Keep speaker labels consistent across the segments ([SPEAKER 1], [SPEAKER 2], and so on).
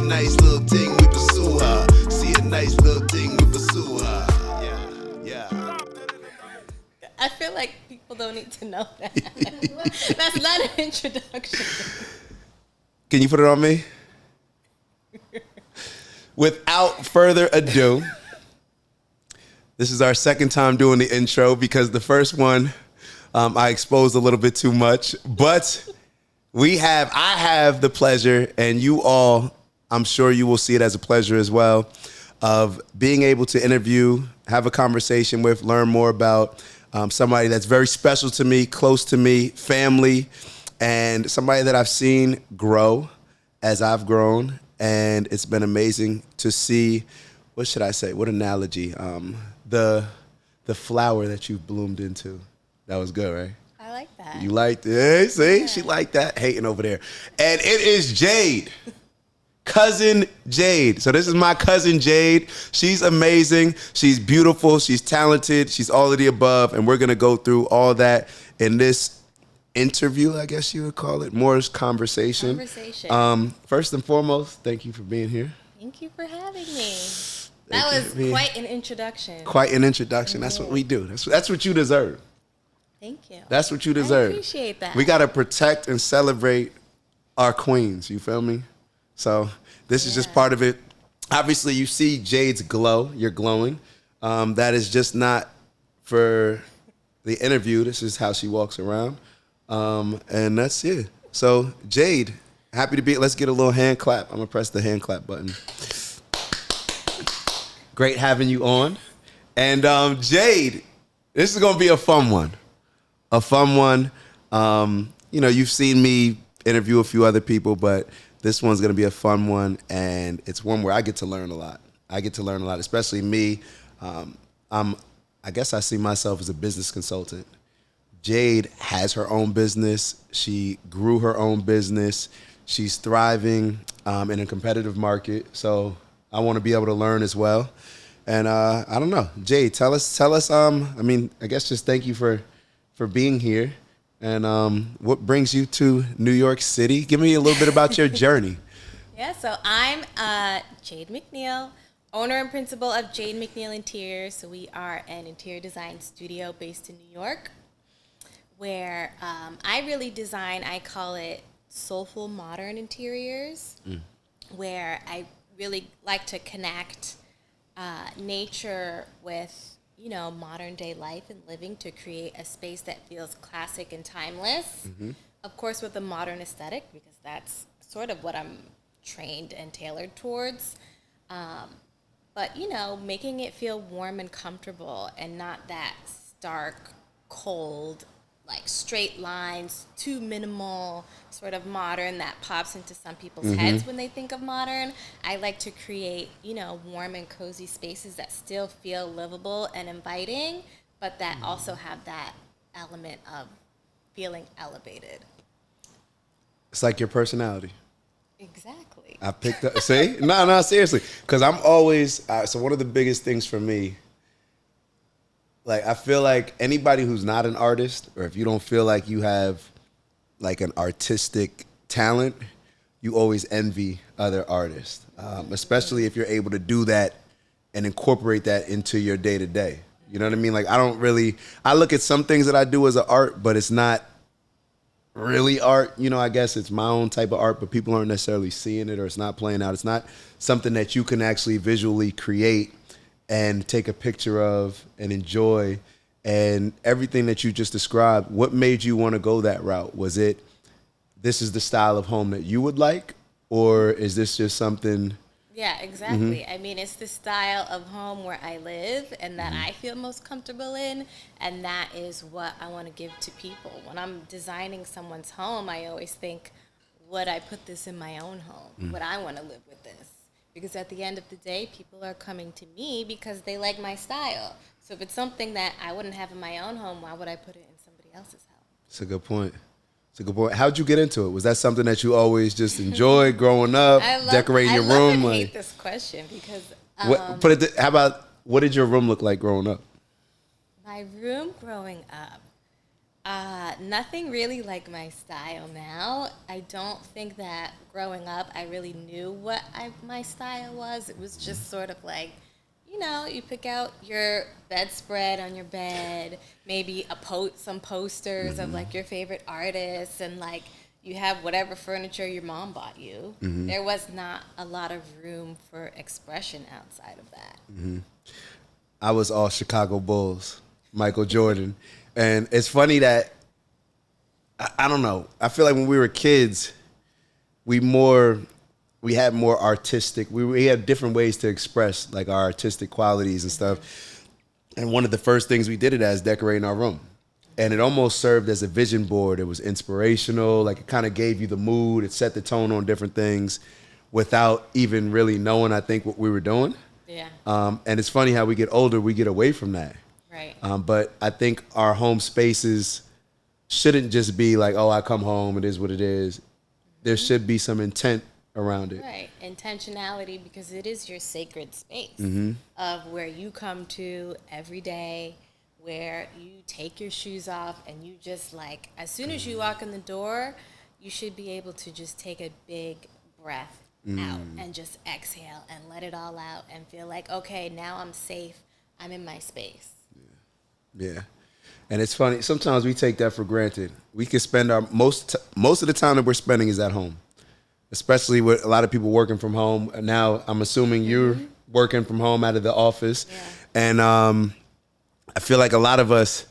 [SPEAKER 1] nice little thing, we pursue her. See a nice little thing, we pursue her. Yeah.
[SPEAKER 2] I feel like people don't need to know that. That's not an introduction.
[SPEAKER 1] Can you put it on me? Without further ado, this is our second time doing the intro because the first one I exposed a little bit too much, but I have the pleasure, and you all, I'm sure you will see it as a pleasure as well, of being able to interview, have a conversation with, learn more about somebody that's very special to me, close to me, family, and somebody that I've seen grow as I've grown. And it's been amazing to see, what should I say, what analogy, the flower that you've bloomed into. That was good, right?
[SPEAKER 2] I like that.
[SPEAKER 1] You liked it? Hey, see, she liked that, hating over there. And it is Jade. Cousin Jade. So this is my cousin Jade. She's amazing. She's beautiful. She's talented. She's all of the above. And we're going to go through all that in this interview, I guess you would call it. More conversation. First and foremost, thank you for being here.
[SPEAKER 2] Thank you for having me. That was quite an introduction.
[SPEAKER 1] Quite an introduction. That's what we do. That's what you deserve.
[SPEAKER 2] Thank you.
[SPEAKER 1] That's what you deserve.
[SPEAKER 2] I appreciate that.
[SPEAKER 1] We got to protect and celebrate our queens. You feel me? So this is just part of it. Obviously, you see Jade's glow. You're glowing. That is just not for the interview. This is how she walks around. And that's it. So, Jade, happy to be. Let's get a little hand clap. I'm going to press the hand clap button. Great having you on. And Jade, this is going to be a fun one. You've seen me interview a few other people, but this one's going to be a fun one, and it's one where I get to learn a lot. Especially me. I guess I see myself as a business consultant. Jade has her own business. She grew her own business. She's thriving in a competitive market, so I want to be able to learn as well. And I don't know. Jade, tell us, I guess just thank you for being here. And what brings you to New York City? Give me a little bit about your journey.
[SPEAKER 2] Yeah, so I'm Jade McNeill, owner and principal of Jade McNeill Interiors. So we are an interior design studio based in New York, where I really design, I call it soulful modern interiors, where I really like to connect nature with modern day life and living to create a space that feels classic and timeless. Mm-hmm. Of course, with a modern aesthetic, because that's sort of what I'm trained and tailored towards. But, making it feel warm and comfortable and not that stark, cold, like straight lines, too minimal, sort of modern that pops into some people's heads when they think of modern. I like to create, warm and cozy spaces that still feel livable and inviting, but that also have that element of feeling elevated.
[SPEAKER 1] It's like your personality.
[SPEAKER 2] Exactly.
[SPEAKER 1] I picked up, see? No, seriously. Because I'm always, so one of the biggest things for me, like, I feel like anybody who's not an artist, or if you don't feel like you have like an artistic talent, you always envy other artists, especially if you're able to do that and incorporate that into your day to day. You know what I mean? Like, I look at some things that I do as an art, but it's not really art. I guess it's my own type of art, but people aren't necessarily seeing it, or it's not playing out. It's not something that you can actually visually create and take a picture of and enjoy. And everything that you just described, what made you want to go that route? Was it, this is the style of home that you would like, or is this just something?
[SPEAKER 2] Yeah, exactly. I mean, it's the style of home where I live and that I feel most comfortable in, and that is what I want to give to people. When I'm designing someone's home, I always think, would I put this in my own home? Would I want to live with this? Because at the end of the day, people are coming to me because they like my style. So if it's something that I wouldn't have in my own home, why would I put it in somebody else's home?
[SPEAKER 1] It's a good point. How'd you get into it? Was that something that you always just enjoyed growing up, decorating your room?
[SPEAKER 2] I hate this question because...
[SPEAKER 1] how about, what did your room look like growing up?
[SPEAKER 2] My room growing up, Nothing really like my style now. I don't think that growing up I really knew what my style was. It was just sort of like, you pick out your bedspread on your bed, maybe some posters of like your favorite artists, and like you have whatever furniture your mom bought you. There was not a lot of room for expression outside of that.
[SPEAKER 1] I was all Chicago Bulls, Michael Jordan. And it's funny that, I don't know, I feel like when we were kids, we had more artistic, we had different ways to express like our artistic qualities and stuff. And one of the first things we did it as decorating our room. And it almost served as a vision board. It was inspirational, like it kind of gave you the mood, it set the tone on different things without even really knowing, I think, what we were doing.
[SPEAKER 2] Yeah.
[SPEAKER 1] And it's funny how we get older, we get away from that.
[SPEAKER 2] Right.
[SPEAKER 1] But I think our home spaces shouldn't just be like, oh, I come home, it is what it is. There should be some intent around it.
[SPEAKER 2] Right. Intentionality, because it is your sacred space of where you come to every day, where you take your shoes off and you just like, as soon as you walk in the door, you should be able to just take a big breath out and just exhale and let it all out and feel like, okay, now I'm safe. I'm in my space.
[SPEAKER 1] Yeah. And it's funny, sometimes we take that for granted. We can spend our most of the time that we're spending is at home, especially with a lot of people working from home. Now, I'm assuming you're working from home out of the office.
[SPEAKER 2] Yeah.
[SPEAKER 1] And I feel like a lot of us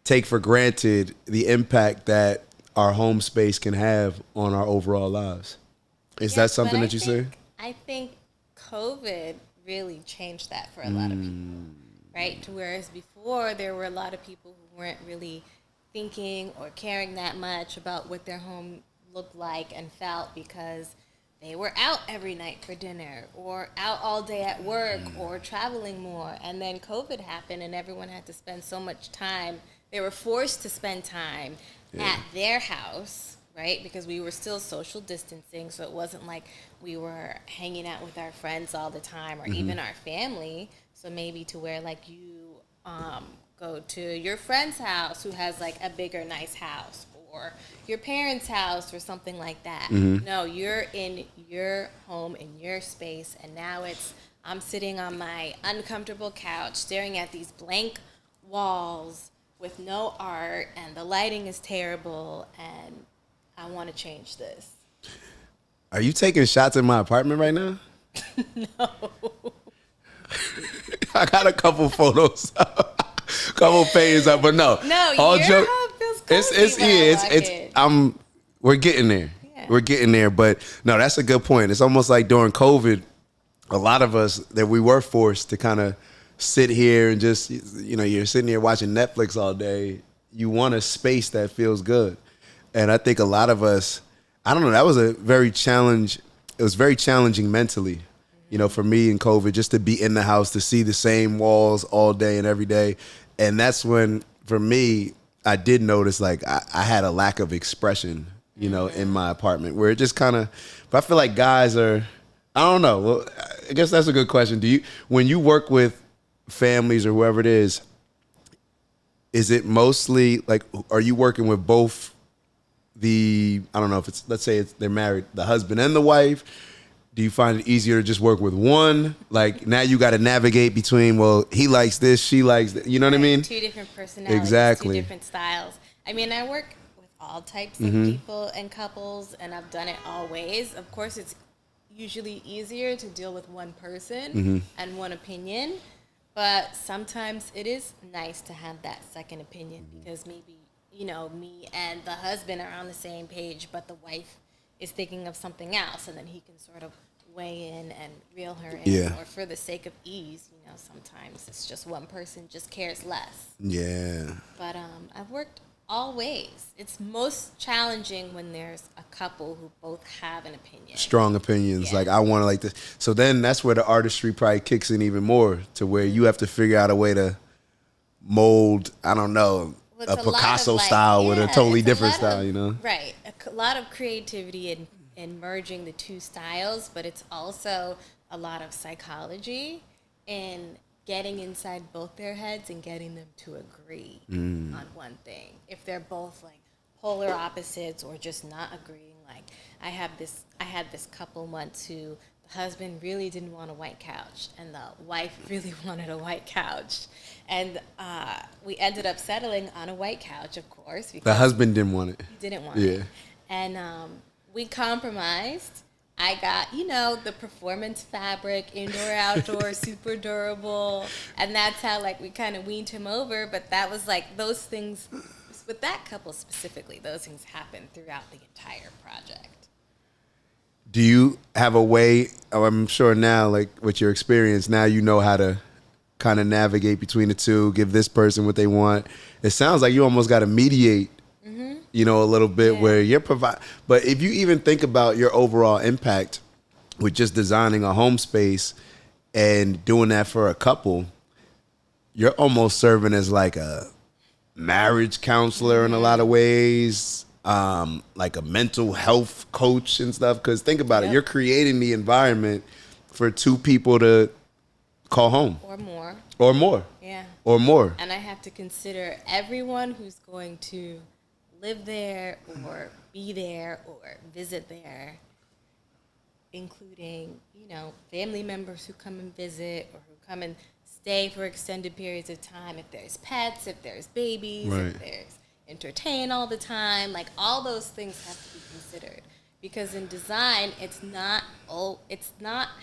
[SPEAKER 1] take for granted the impact that our home space can have on our overall lives. Is that something that you say?
[SPEAKER 2] I think COVID really changed that for a lot of people, right? Whereas before, there were a lot of people who weren't really thinking or caring that much about what their home looked like and felt because they were out every night for dinner or out all day at work or traveling more. And then COVID happened and everyone had to spend so much time. They were forced to spend time at their house, right? Because we were still social distancing, so it wasn't like we were hanging out with our friends all the time or even our family. So maybe to where like you go to your friend's house who has like a bigger, nice house, or your parents' house or something like that. No, you're in your home, in your space, and now I'm sitting on my uncomfortable couch staring at these blank walls with no art, and the lighting is terrible, and I want to change this.
[SPEAKER 1] Are you taking shots in my apartment right now?
[SPEAKER 2] No.
[SPEAKER 1] I got a couple photos, couple pages up, but no.
[SPEAKER 2] No, your home feels cozy.
[SPEAKER 1] We're getting there.
[SPEAKER 2] Yeah.
[SPEAKER 1] We're getting there, but no, that's a good point. It's almost like during COVID, a lot of us that we were forced to kind of sit here and just, you're sitting here watching Netflix all day. You want a space that feels good. And I think a lot of us, I don't know, that was it was very challenging mentally, for me in COVID, just to be in the house, to see the same walls all day and every day. And that's when, for me, I did notice like I had a lack of expression, in my apartment, where it just kind of, but I feel like guys are, I don't know. Well, I guess that's a good question. When you work with families or whoever it is it mostly like, are you working with both I don't know if it's, let's say they're married, the husband and the wife? Do you find it easier to just work with one? Like now you got to navigate between, well, he likes this, she likes that. You know what I mean?
[SPEAKER 2] Two different personalities,
[SPEAKER 1] exactly.
[SPEAKER 2] Two different styles. I mean, I work with all types of people and couples, and I've done it all ways. Of course, it's usually easier to deal with one person and one opinion, but sometimes it is nice to have that second opinion because maybe, me and the husband are on the same page, but the wife is thinking of something else, and then he can sort of weigh in and reel her in.
[SPEAKER 1] Yeah.
[SPEAKER 2] Or for the sake of ease, sometimes it's just one person just cares less.
[SPEAKER 1] Yeah.
[SPEAKER 2] But I've worked all ways. It's most challenging when there's a couple who both have an opinion.
[SPEAKER 1] Strong opinions. Yeah. Like, I want to like this. So then that's where the artistry probably kicks in even more, to where you have to figure out a way to mold, I don't know, a Picasso style with a totally different style,
[SPEAKER 2] Right. A lot of creativity in merging the two styles, but it's also a lot of psychology in getting inside both their heads and getting them to agree on one thing. If they're both like polar opposites or just not agreeing, like I had this couple once who the husband really didn't want a white couch and the wife really wanted a white couch, and we ended up settling on a white couch, of course.
[SPEAKER 1] The husband didn't want it.
[SPEAKER 2] He didn't want it. And we compromised. I got, the performance fabric, indoor, outdoor, super durable. And that's how, like, we kind of weaned him over. But that was, like, those things, with that couple specifically, those things happened throughout the entire project.
[SPEAKER 1] Do you have a way, I'm sure now, like, with your experience, now you know how to kind of navigate between the two, give this person what they want. It sounds like you almost got to mediate, a little bit where you're but if you even think about your overall impact with just designing a home space and doing that for a couple, you're almost serving as like a marriage counselor in a lot of ways, like a mental health coach and stuff. Because think about it, you're creating the environment for two people to call home.
[SPEAKER 2] Or more.
[SPEAKER 1] Or more.
[SPEAKER 2] Yeah.
[SPEAKER 1] Or more.
[SPEAKER 2] And I have to consider everyone who's going to live there or be there or visit there, including, family members who come and visit or who come and stay for extended periods of time. If there's pets, if there's babies, if there's entertain all the time, like all those things have to be considered. Because in design, it's not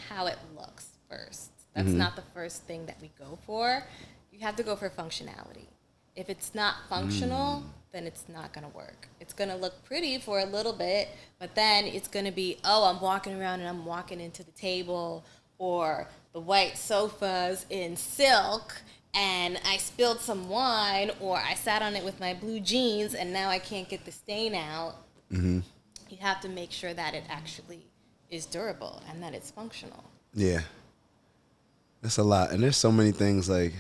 [SPEAKER 2] how it looks first. That's not the first thing that we go for. You have to go for functionality. If it's not functional, then it's not going to work. It's going to look pretty for a little bit, but then it's going to be, I'm walking around and I'm walking into the table, or the white sofa's in silk and I spilled some wine, or I sat on it with my blue jeans and now I can't get the stain out. You have to make sure that it actually is durable and that it's functional. Yeah.
[SPEAKER 1] That's a lot. And there's so many things, like,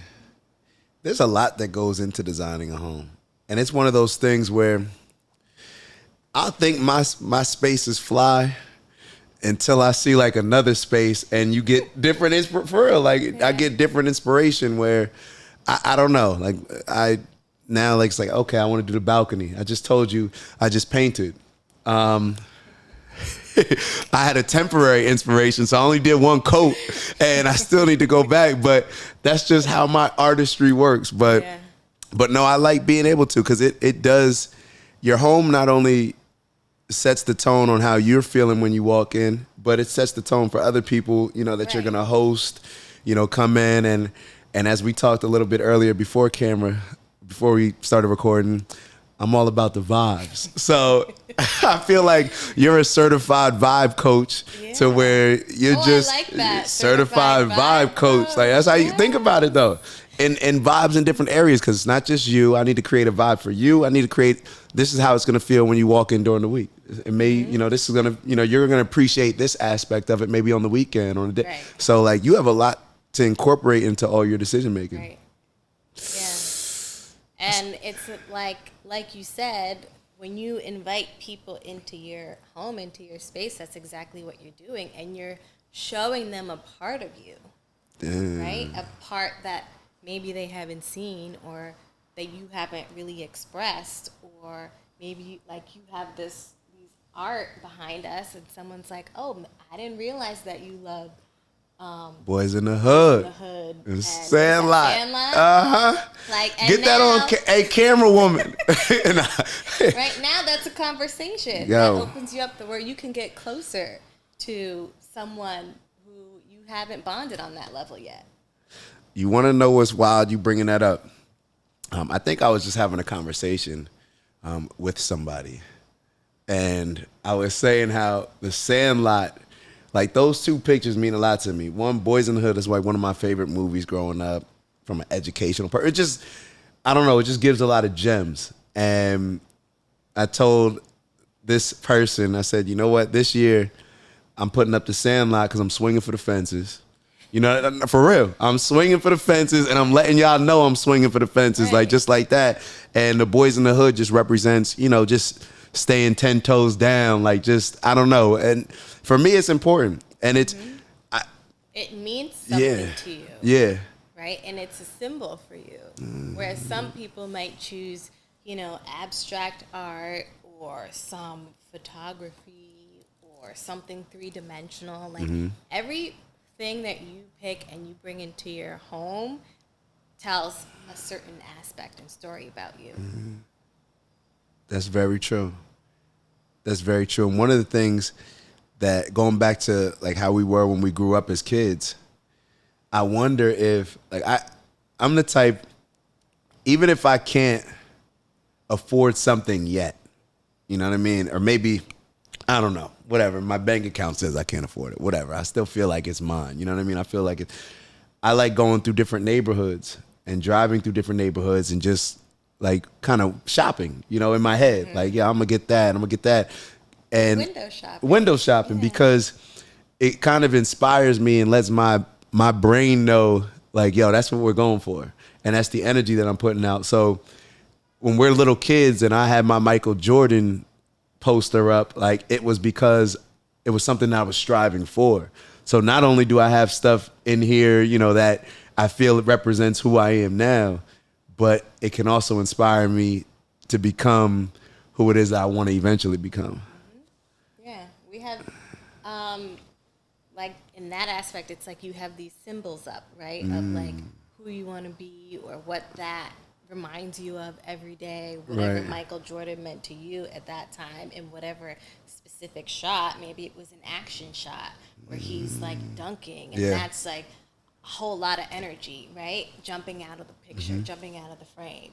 [SPEAKER 1] there's a lot that goes into designing a home. And it's one of those things where I think my spaces fly until I see like another space and you get different for real. Like I get different inspiration where I don't know. Like now like it's like, okay, I want to do the balcony. I just told you I just painted. I had a temporary inspiration, so I only did one coat and I still need to go back, but that's just how my artistry works. But no, I like being able to, because it does, your home not only sets the tone on how you're feeling when you walk in, but it sets the tone for other people, that you're going to host, come in. And as we talked a little bit earlier before we started recording, I'm all about the vibes. So I feel like you're a certified vibe coach to where you're just
[SPEAKER 2] I like that.
[SPEAKER 1] certified vibe coach. Like that's how you think about it though. And vibes in different areas, because it's not just you. I need to create a vibe for you. I need to create, this is how it's going to feel when you walk in during the week. It may, this is going to, you're going to appreciate this aspect of it maybe on the weekend or on the day. Right. So like you have a lot to incorporate into all your decision making.
[SPEAKER 2] Right. Yeah. And it's like you said, when you invite people into your home, into your space, that's exactly what you're doing. And you're showing them a part of you, right? A part that maybe they haven't seen, or that you haven't really expressed, or maybe like you have these art behind us and someone's like, oh, I didn't realize that you love
[SPEAKER 1] Boys in the Hood. Sandlot.
[SPEAKER 2] Like,
[SPEAKER 1] get that on a camera woman.
[SPEAKER 2] Right now, that's a conversation that opens you up to where you can get closer to someone who you haven't bonded on that level yet.
[SPEAKER 1] You want to know what's wild? You bringing that up? I think I was just having a conversation with somebody, and I was saying how the Sandlot. Like, those two pictures mean a lot to me. One, Boys in the Hood, is like one of my favorite movies growing up from an educational part. It just, I don't know, it just gives a lot of gems. And I told this person, I said, you know what, this year I'm putting up the Sandlot because I'm swinging for the fences. For real. I'm swinging for the fences, and I'm letting y'all know I'm swinging for the fences, like just like that. And the Boys in the Hood just represents, just staying 10 toes down, like just, I don't know. And for me, it's important. And it's...
[SPEAKER 2] it means something to you.
[SPEAKER 1] Yeah.
[SPEAKER 2] right? And it's a symbol for you. Whereas some people might choose, abstract art or some photography or something three-dimensional. Like everything that you pick and you bring into your home tells a certain aspect and story about you.
[SPEAKER 1] That's very true. That's very true. And one of the things that, going back to like how we were when we grew up as kids, I wonder if like I'm the type, even if I can't afford something yet, you know what I mean? Or maybe, I don't know, whatever. My bank account says I can't afford it, whatever. I still feel like it's mine. You know what I mean? I feel like I like going through different neighborhoods and driving through different neighborhoods and just like kind of shopping, in my head. Like, yeah, I'm gonna get that. I'm gonna get that. And window shopping because it kind of inspires me and lets my brain know like, yo, that's what we're going for. And that's the energy that I'm putting out. So when we're little kids and I had my Michael Jordan poster up, like it was because it was something that I was striving for. So not only do I have stuff in here, that I feel it represents who I am now, but it can also inspire me to become who it is that I want to eventually become.
[SPEAKER 2] Yeah, we have, like in that aspect, it's like you have these symbols up, right? Of like who you want to be or what that reminds you of every day, whatever Michael Jordan meant to you at that time in whatever specific shot. Maybe it was an action shot where he's like dunking and that's like a whole lot of energy, right? Jumping out of the picture, jumping out of the frame.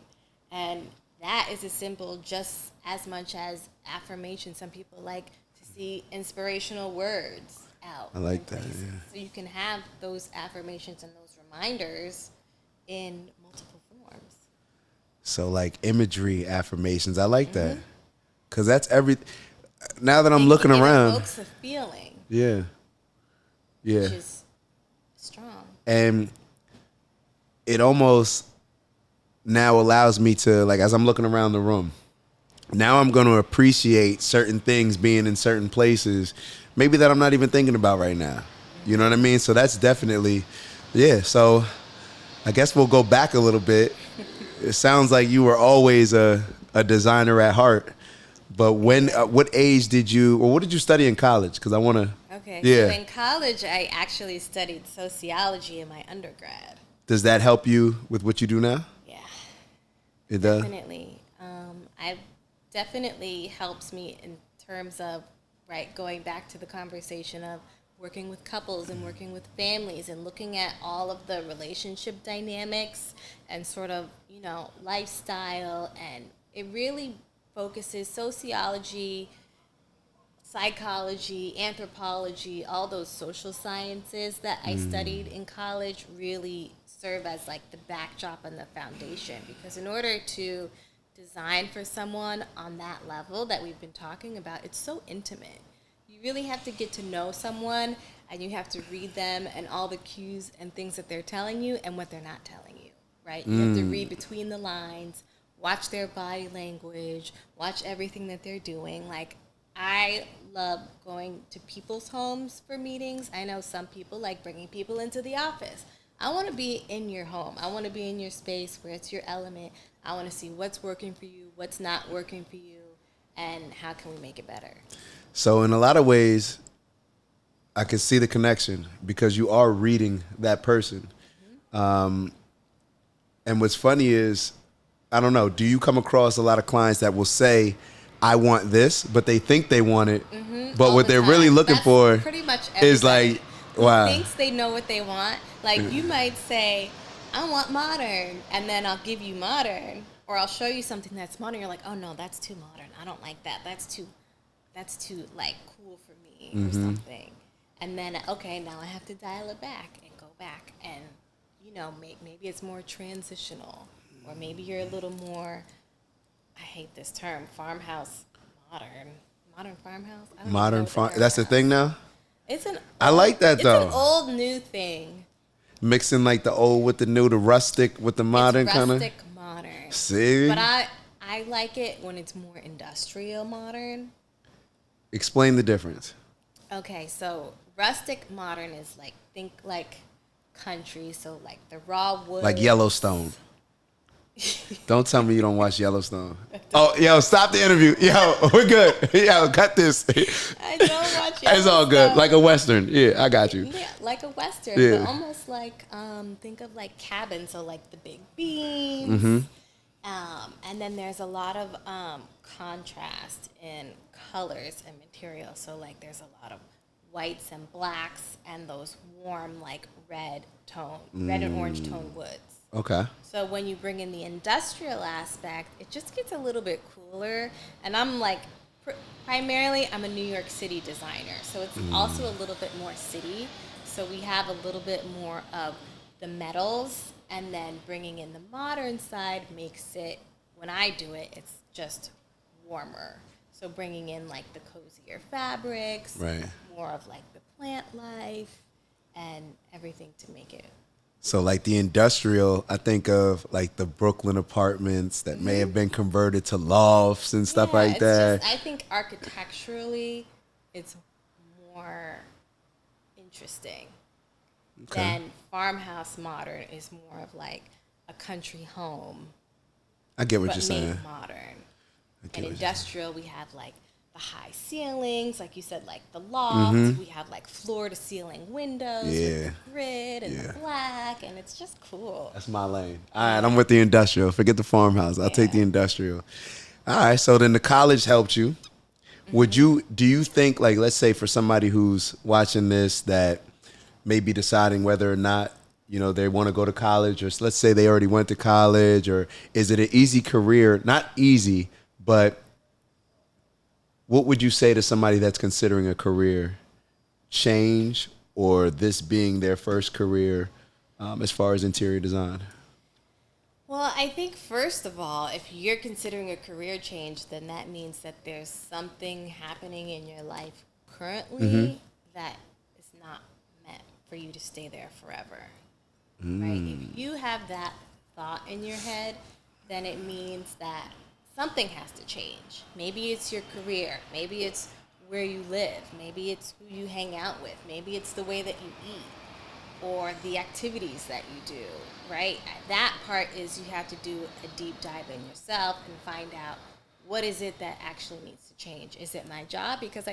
[SPEAKER 2] And that is a symbol just as much as affirmation. Some people like to see inspirational words out.
[SPEAKER 1] I like that, yeah.
[SPEAKER 2] So you can have those affirmations and those reminders in multiple forms.
[SPEAKER 1] So like imagery affirmations, I like that. Because that's now that I'm looking around.
[SPEAKER 2] It evokes a feeling.
[SPEAKER 1] Yeah. Yeah.
[SPEAKER 2] Which is strong.
[SPEAKER 1] And it almost now allows me to, like, as I'm looking around the room, now I'm going to appreciate certain things being in certain places, maybe that I'm not even thinking about right now. You know what I mean? So that's definitely, yeah. So I guess we'll go back a little bit. It sounds like you were always a designer at heart. But what age did you, or what did you study in college? Because I want to.
[SPEAKER 2] Okay.
[SPEAKER 1] Yeah.
[SPEAKER 2] So in college, I actually studied sociology in my undergrad.
[SPEAKER 1] Does that help you with what you do now?
[SPEAKER 2] Yeah.
[SPEAKER 1] It does?
[SPEAKER 2] Definitely. I definitely helps me in terms of, going back to the conversation of working with couples and working with families and looking at all of the relationship dynamics and sort of, lifestyle. And it really focuses sociology, psychology, anthropology, all those social sciences that I studied in college really serve as like the backdrop and the foundation. Because in order to design for someone on that level that we've been talking about, it's so intimate. You really have to get to know someone and you have to read them and all the cues and things that they're telling you and what they're not telling you, right? You have to read between the lines, watch their body language, watch everything that they're doing. Like, I love going to people's homes for meetings. I know some people like bringing people into the office. I want to be in your home. I want to be in your space where it's your element. I want to see what's working for you, what's not working for you, and how can we make it better.
[SPEAKER 1] So in a lot of ways, I can see the connection because you are reading that person. And what's funny is, I don't know, do you come across a lot of clients that will say, I want this, but they think they want it, but
[SPEAKER 2] All
[SPEAKER 1] what
[SPEAKER 2] the
[SPEAKER 1] they're
[SPEAKER 2] time.
[SPEAKER 1] really looking
[SPEAKER 2] That's
[SPEAKER 1] for
[SPEAKER 2] pretty much
[SPEAKER 1] is
[SPEAKER 2] everybody
[SPEAKER 1] like, wow.
[SPEAKER 2] who thinks they know what they want. Like, you might say, I want modern, and then I'll give you modern, or I'll show you something that's modern. You're like, oh no, that's too modern. I don't like that. That's too like cool for me or something. And then, okay, now I have to dial it back and go back, and maybe it's more transitional, or maybe you're a little more, I hate this term, farmhouse modern farmhouse. I don't
[SPEAKER 1] Modern
[SPEAKER 2] know
[SPEAKER 1] farm. That's the thing now?
[SPEAKER 2] I
[SPEAKER 1] like that, though.
[SPEAKER 2] It's an old new thing.
[SPEAKER 1] Mixing like the old with the new, the rustic with the modern kind of.
[SPEAKER 2] Rustic modern.
[SPEAKER 1] See?
[SPEAKER 2] But I like it when it's more industrial modern.
[SPEAKER 1] Explain the difference.
[SPEAKER 2] Okay, so rustic modern is think like country, so like the raw wood.
[SPEAKER 1] Like Yellowstone. Don't tell me you don't watch Yellowstone. Oh, yo, stop the interview. Yo, we're good. Yo, cut this.
[SPEAKER 2] I don't watch Yellowstone.
[SPEAKER 1] It's all good. Like a Western. Yeah, I got you.
[SPEAKER 2] Yeah, like a Western,
[SPEAKER 1] Yeah.
[SPEAKER 2] but almost like, think of like cabins, so like the big beams.
[SPEAKER 1] Mm-hmm.
[SPEAKER 2] And then there's a lot of contrast in colors and materials. So like there's a lot of whites and blacks and those warm like red and orange tone woods.
[SPEAKER 1] Okay.
[SPEAKER 2] So when you bring in the industrial aspect, it just gets a little bit cooler. And I'm like, primarily, I'm a New York City designer. So it's also a little bit more city. So we have a little bit more of the metals. And then bringing in the modern side makes it, when I do it, it's just warmer. So bringing in like the cozier fabrics,
[SPEAKER 1] Right.
[SPEAKER 2] more of like the plant life and everything to make it.
[SPEAKER 1] So like the industrial, I think of like the Brooklyn apartments that may have been converted to lofts and stuff like
[SPEAKER 2] it's
[SPEAKER 1] that.
[SPEAKER 2] Just, I think architecturally, it's more interesting than farmhouse modern is more of like a country home.
[SPEAKER 1] I get what
[SPEAKER 2] but
[SPEAKER 1] you're saying.
[SPEAKER 2] made modern. And industrial, we have like the high ceilings, like you said, like the loft. We have like floor to ceiling windows with the grid and the black, and it's just cool.
[SPEAKER 1] That's my lane. All right, I'm with the industrial. Forget the farmhouse. I'll take the industrial. All right, so then the college helped you. Do you think, like, let's say for somebody who's watching this that may be deciding whether or not, you know, they want to go to college, or let's say they already went to college, or is it an easy career? Not easy, but what would you say to somebody that's considering a career change or this being their first career as far as interior design?
[SPEAKER 2] Well, I think first of all, if you're considering a career change, then that means that there's something happening in your life currently that is not meant for you to stay there forever. Right? If you have that thought in your head, then it means that something has to change. Maybe it's your career. Maybe it's where you live. Maybe it's who you hang out with. Maybe it's the way that you eat or the activities that you do, right? That part is you have to do a deep dive in yourself and find out what is it that actually needs to change. Is it my job? Because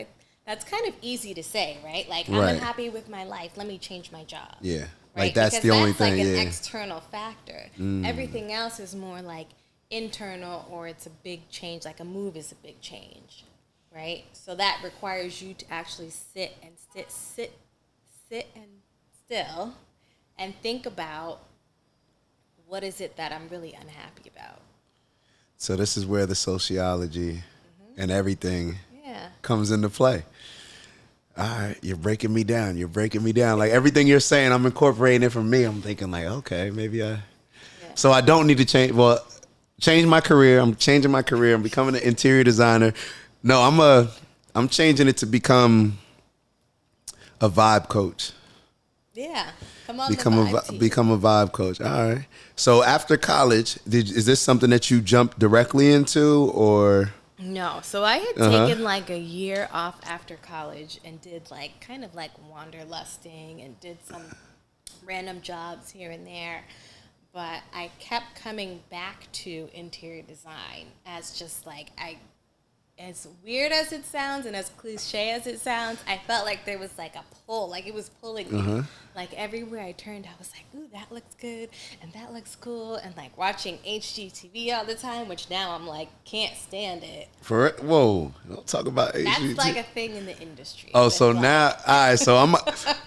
[SPEAKER 2] that's kind of easy to say, right? Like, I'm unhappy with my life. Let me change my job.
[SPEAKER 1] Yeah.
[SPEAKER 2] Right?
[SPEAKER 1] Like, that's
[SPEAKER 2] because
[SPEAKER 1] the only
[SPEAKER 2] that's
[SPEAKER 1] thing,
[SPEAKER 2] like an external factor. Everything else is more like internal, or it's a big change, like a move is a big change, right? So that requires you to actually sit and still and think about what is it that I'm really unhappy about.
[SPEAKER 1] So this is where the sociology and everything
[SPEAKER 2] Yeah.
[SPEAKER 1] comes into play. All right, you're breaking me down. You're breaking me down. Like everything you're saying, I'm incorporating it from me. I'm thinking like, okay, maybe I. Yeah. So I don't need to change. Well, change my career. I'm changing my career. I'm becoming an interior designer. No, I'm changing it to become a vibe coach.
[SPEAKER 2] Yeah. Come on,
[SPEAKER 1] Become a vibe coach. All right. So after college, is this something that you jumped directly into, or?
[SPEAKER 2] No. So I had taken like a year off after college and did like kind of like wanderlusting and did some random jobs here and there. But I kept coming back to interior design as just like as weird as it sounds and as cliche as it sounds, I felt like there was like a pull, like it was pulling me. Like everywhere I turned, I was like, ooh, that looks good and that looks cool. And like watching HGTV all the time, which now I'm like, can't stand it.
[SPEAKER 1] Whoa, don't talk about HGTV.
[SPEAKER 2] That's like a thing in the industry.
[SPEAKER 1] Oh, so
[SPEAKER 2] like,
[SPEAKER 1] now, all right, so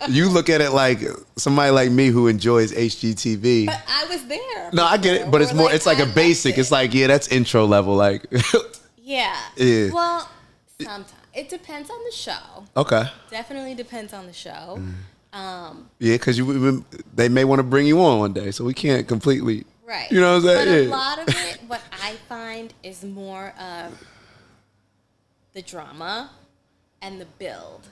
[SPEAKER 1] you look at it like somebody like me who enjoys HGTV.
[SPEAKER 2] But I was there.
[SPEAKER 1] No, I get it, but it's more, it's like a basic. It's like, yeah, that's intro level, like.
[SPEAKER 2] Yeah.
[SPEAKER 1] Yeah.
[SPEAKER 2] Well, sometimes. It depends on the show.
[SPEAKER 1] Okay.
[SPEAKER 2] Definitely depends on the show.
[SPEAKER 1] Yeah, because they may want to bring you on one day, so we can't completely.
[SPEAKER 2] Right.
[SPEAKER 1] You know what I'm saying?
[SPEAKER 2] But a lot of it, what I find is more of the drama and the build,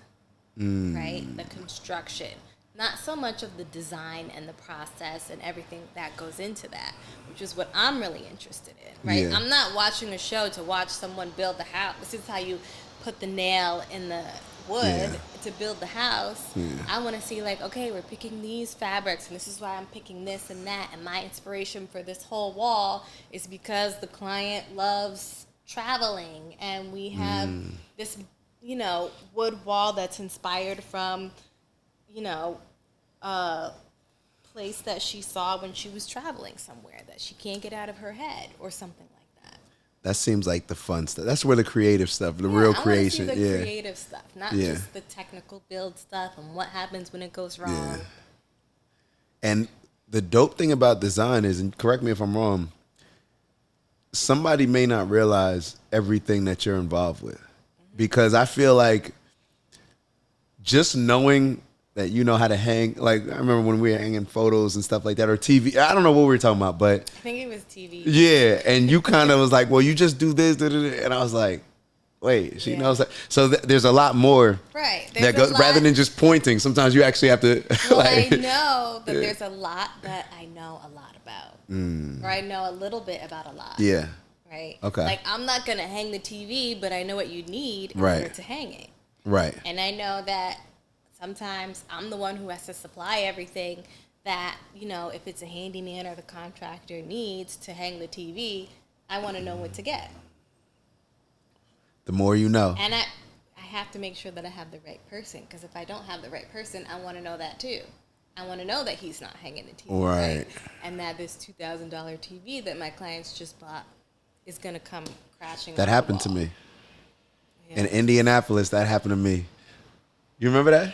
[SPEAKER 2] right? The construction. Not so much of the design and the process and everything that goes into that, which is what I'm really interested in, right?
[SPEAKER 1] Yeah.
[SPEAKER 2] I'm not watching a show to watch someone build the house. This is how you put the nail in the wood to build the house. I want to see like, okay, we're picking these fabrics and this is why I'm picking this and that. And my inspiration for this whole wall is because the client loves traveling and we have this, you know, wood wall that's inspired from, you know, a place that she saw when she was traveling somewhere that she can't get out of her head or something like that.
[SPEAKER 1] That seems like the fun stuff. That's where the creative stuff, the real creation.
[SPEAKER 2] I want to see the creative stuff, not just the technical build stuff and what happens when it goes wrong.
[SPEAKER 1] Yeah. And the dope thing about design is, and correct me if I'm wrong, somebody may not realize everything that you're involved with. Because I feel like just knowing that you know how to hang, like I remember when we were hanging photos and stuff like that, or TV. I don't know what we were talking about, but
[SPEAKER 2] I think it was TV.
[SPEAKER 1] Yeah, and you kind of was like, well, you just do this, and I was like, wait, she knows that. So there's a lot more that goes, rather than just pointing. Sometimes you actually have to.
[SPEAKER 2] Well, I know that there's a lot that I know a lot about, or I know a little bit about a lot.
[SPEAKER 1] Yeah.
[SPEAKER 2] Right.
[SPEAKER 1] Okay.
[SPEAKER 2] Like I'm not gonna hang the TV, but I know what you need in order to hang it.
[SPEAKER 1] Right.
[SPEAKER 2] And I know that sometimes I'm the one who has to supply everything that, you know, if it's a handyman or the contractor needs to hang the TV, I want to know what to get.
[SPEAKER 1] The more you know.
[SPEAKER 2] And I have to make sure that I have the right person, because if I don't have the right person, I want to know that too. I want to know that he's not hanging the TV. Right. And that this $2,000 TV that my clients just bought is going to come crashing.
[SPEAKER 1] That happened to me. Yeah. In Indianapolis, that happened to me. You remember that?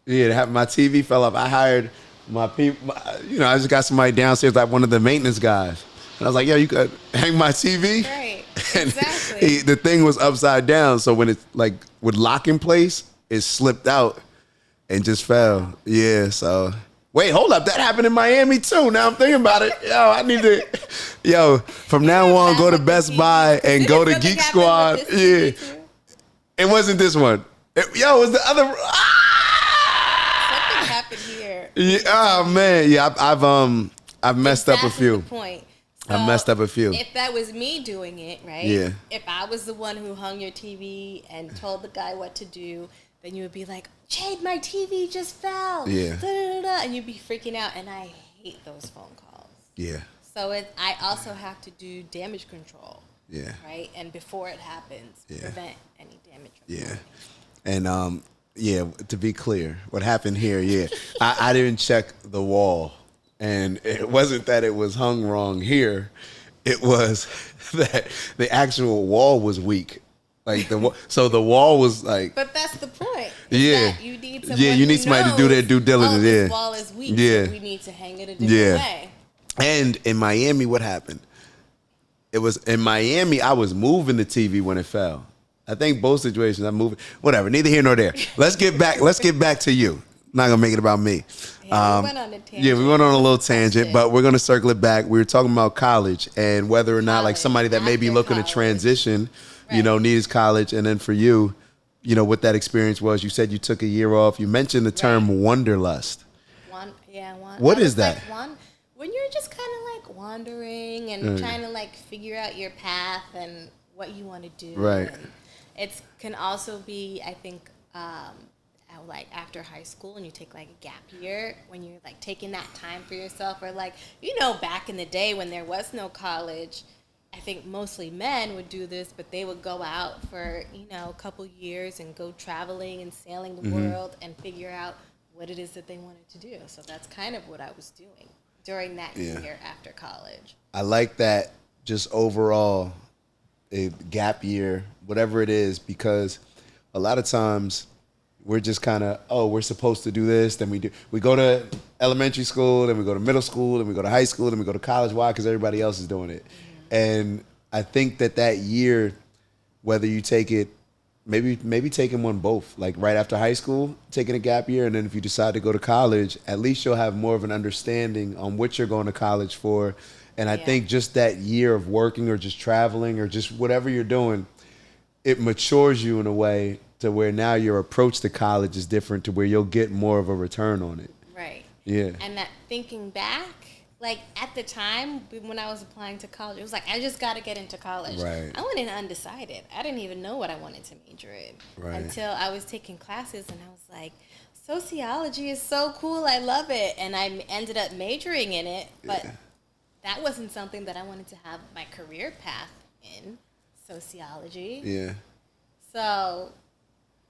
[SPEAKER 1] Yeah, it happened. My TV fell off. I hired my people. You know, I just got somebody downstairs, like one of the maintenance guys. And I was like, yo, you could hang my TV?
[SPEAKER 2] Right,
[SPEAKER 1] and
[SPEAKER 2] exactly.
[SPEAKER 1] The thing was upside down, so when it like would lock in place, it slipped out and just fell. Yeah, so... Wait, hold up. That happened in Miami, too. Now I'm thinking about it. Yo, I need to... Yo, from now on, go to Best Buy and go to Geek Squad. Yeah. It wasn't this one. It was the other...
[SPEAKER 2] Something happened here.
[SPEAKER 1] Yeah, oh, man. Yeah, I've messed up a few.
[SPEAKER 2] The point. So
[SPEAKER 1] I've messed up a few.
[SPEAKER 2] If that was me doing it, right?
[SPEAKER 1] Yeah.
[SPEAKER 2] If I was the one who hung your TV and told the guy what to do, then you would be like, Jade, my TV just fell.
[SPEAKER 1] Yeah.
[SPEAKER 2] Da, da, da, and you'd be freaking out. And I hate those phone calls.
[SPEAKER 1] Yeah.
[SPEAKER 2] So I also have to do damage control.
[SPEAKER 1] Yeah.
[SPEAKER 2] Right? And before it happens, prevent any damage.
[SPEAKER 1] Yeah. And, to be clear, what happened here, I didn't check the wall. And it wasn't that it was hung wrong here. It was that the actual wall was weak. Like so the wall was like.
[SPEAKER 2] But that's the point.
[SPEAKER 1] Yeah.
[SPEAKER 2] You need someone
[SPEAKER 1] you need somebody to do their due diligence.
[SPEAKER 2] This wall is weak.
[SPEAKER 1] Yeah.
[SPEAKER 2] So we need to hang it a different way.
[SPEAKER 1] And in Miami, what happened? It was in Miami. I was moving the TV when it fell. I think both situations I'm moving. Whatever. Neither here nor there. Let's get back to you. Not gonna make it about me.
[SPEAKER 2] Yeah, we went on a tangent.
[SPEAKER 1] Yeah, we went on a little tangent, but we're gonna circle it back. We were talking about college and whether or not like somebody that may be looking to transition. Right. You know, needs college. And then for you, you know, what that experience was. You said you took a year off. You mentioned the term wanderlust. What is that?
[SPEAKER 2] Like when you're just kind of like wandering and trying to like figure out your path and what you want to do.
[SPEAKER 1] Right.
[SPEAKER 2] And it can also be, I think, like after high school and you take like a gap year when you're like taking that time for yourself, or like, you know, back in the day when there was no college, I think mostly men would do this, but they would go out for, you know, a couple years and go traveling and sailing the world and figure out what it is that they wanted to do. So that's kind of what I was doing during that year after college. I
[SPEAKER 1] like that, just overall, a gap year, whatever it is, because a lot of times we're just kind of, we're supposed to do this, then we go to elementary school, then we go to middle school, then we go to high school, then we go to college. Why? Because everybody else is doing it. And I think that year, whether you take it, maybe taking one both, like right after high school, taking a gap year, and then if you decide to go to college, at least you'll have more of an understanding on what you're going to college for. And I think just that year of working or just traveling or just whatever you're doing, it matures you in a way to where now your approach to college is different, to where you'll get more of a return on it.
[SPEAKER 2] Right.
[SPEAKER 1] Yeah.
[SPEAKER 2] And that thinking back, like at the time when I was applying to college, it was like, I just got to get into college.
[SPEAKER 1] Right.
[SPEAKER 2] I went in undecided. I didn't even know what I wanted to major in until I was taking classes, and I was like, sociology is so cool. I love it. And I ended up majoring in it, but that wasn't something that I wanted to have my career path in, sociology.
[SPEAKER 1] Yeah.
[SPEAKER 2] So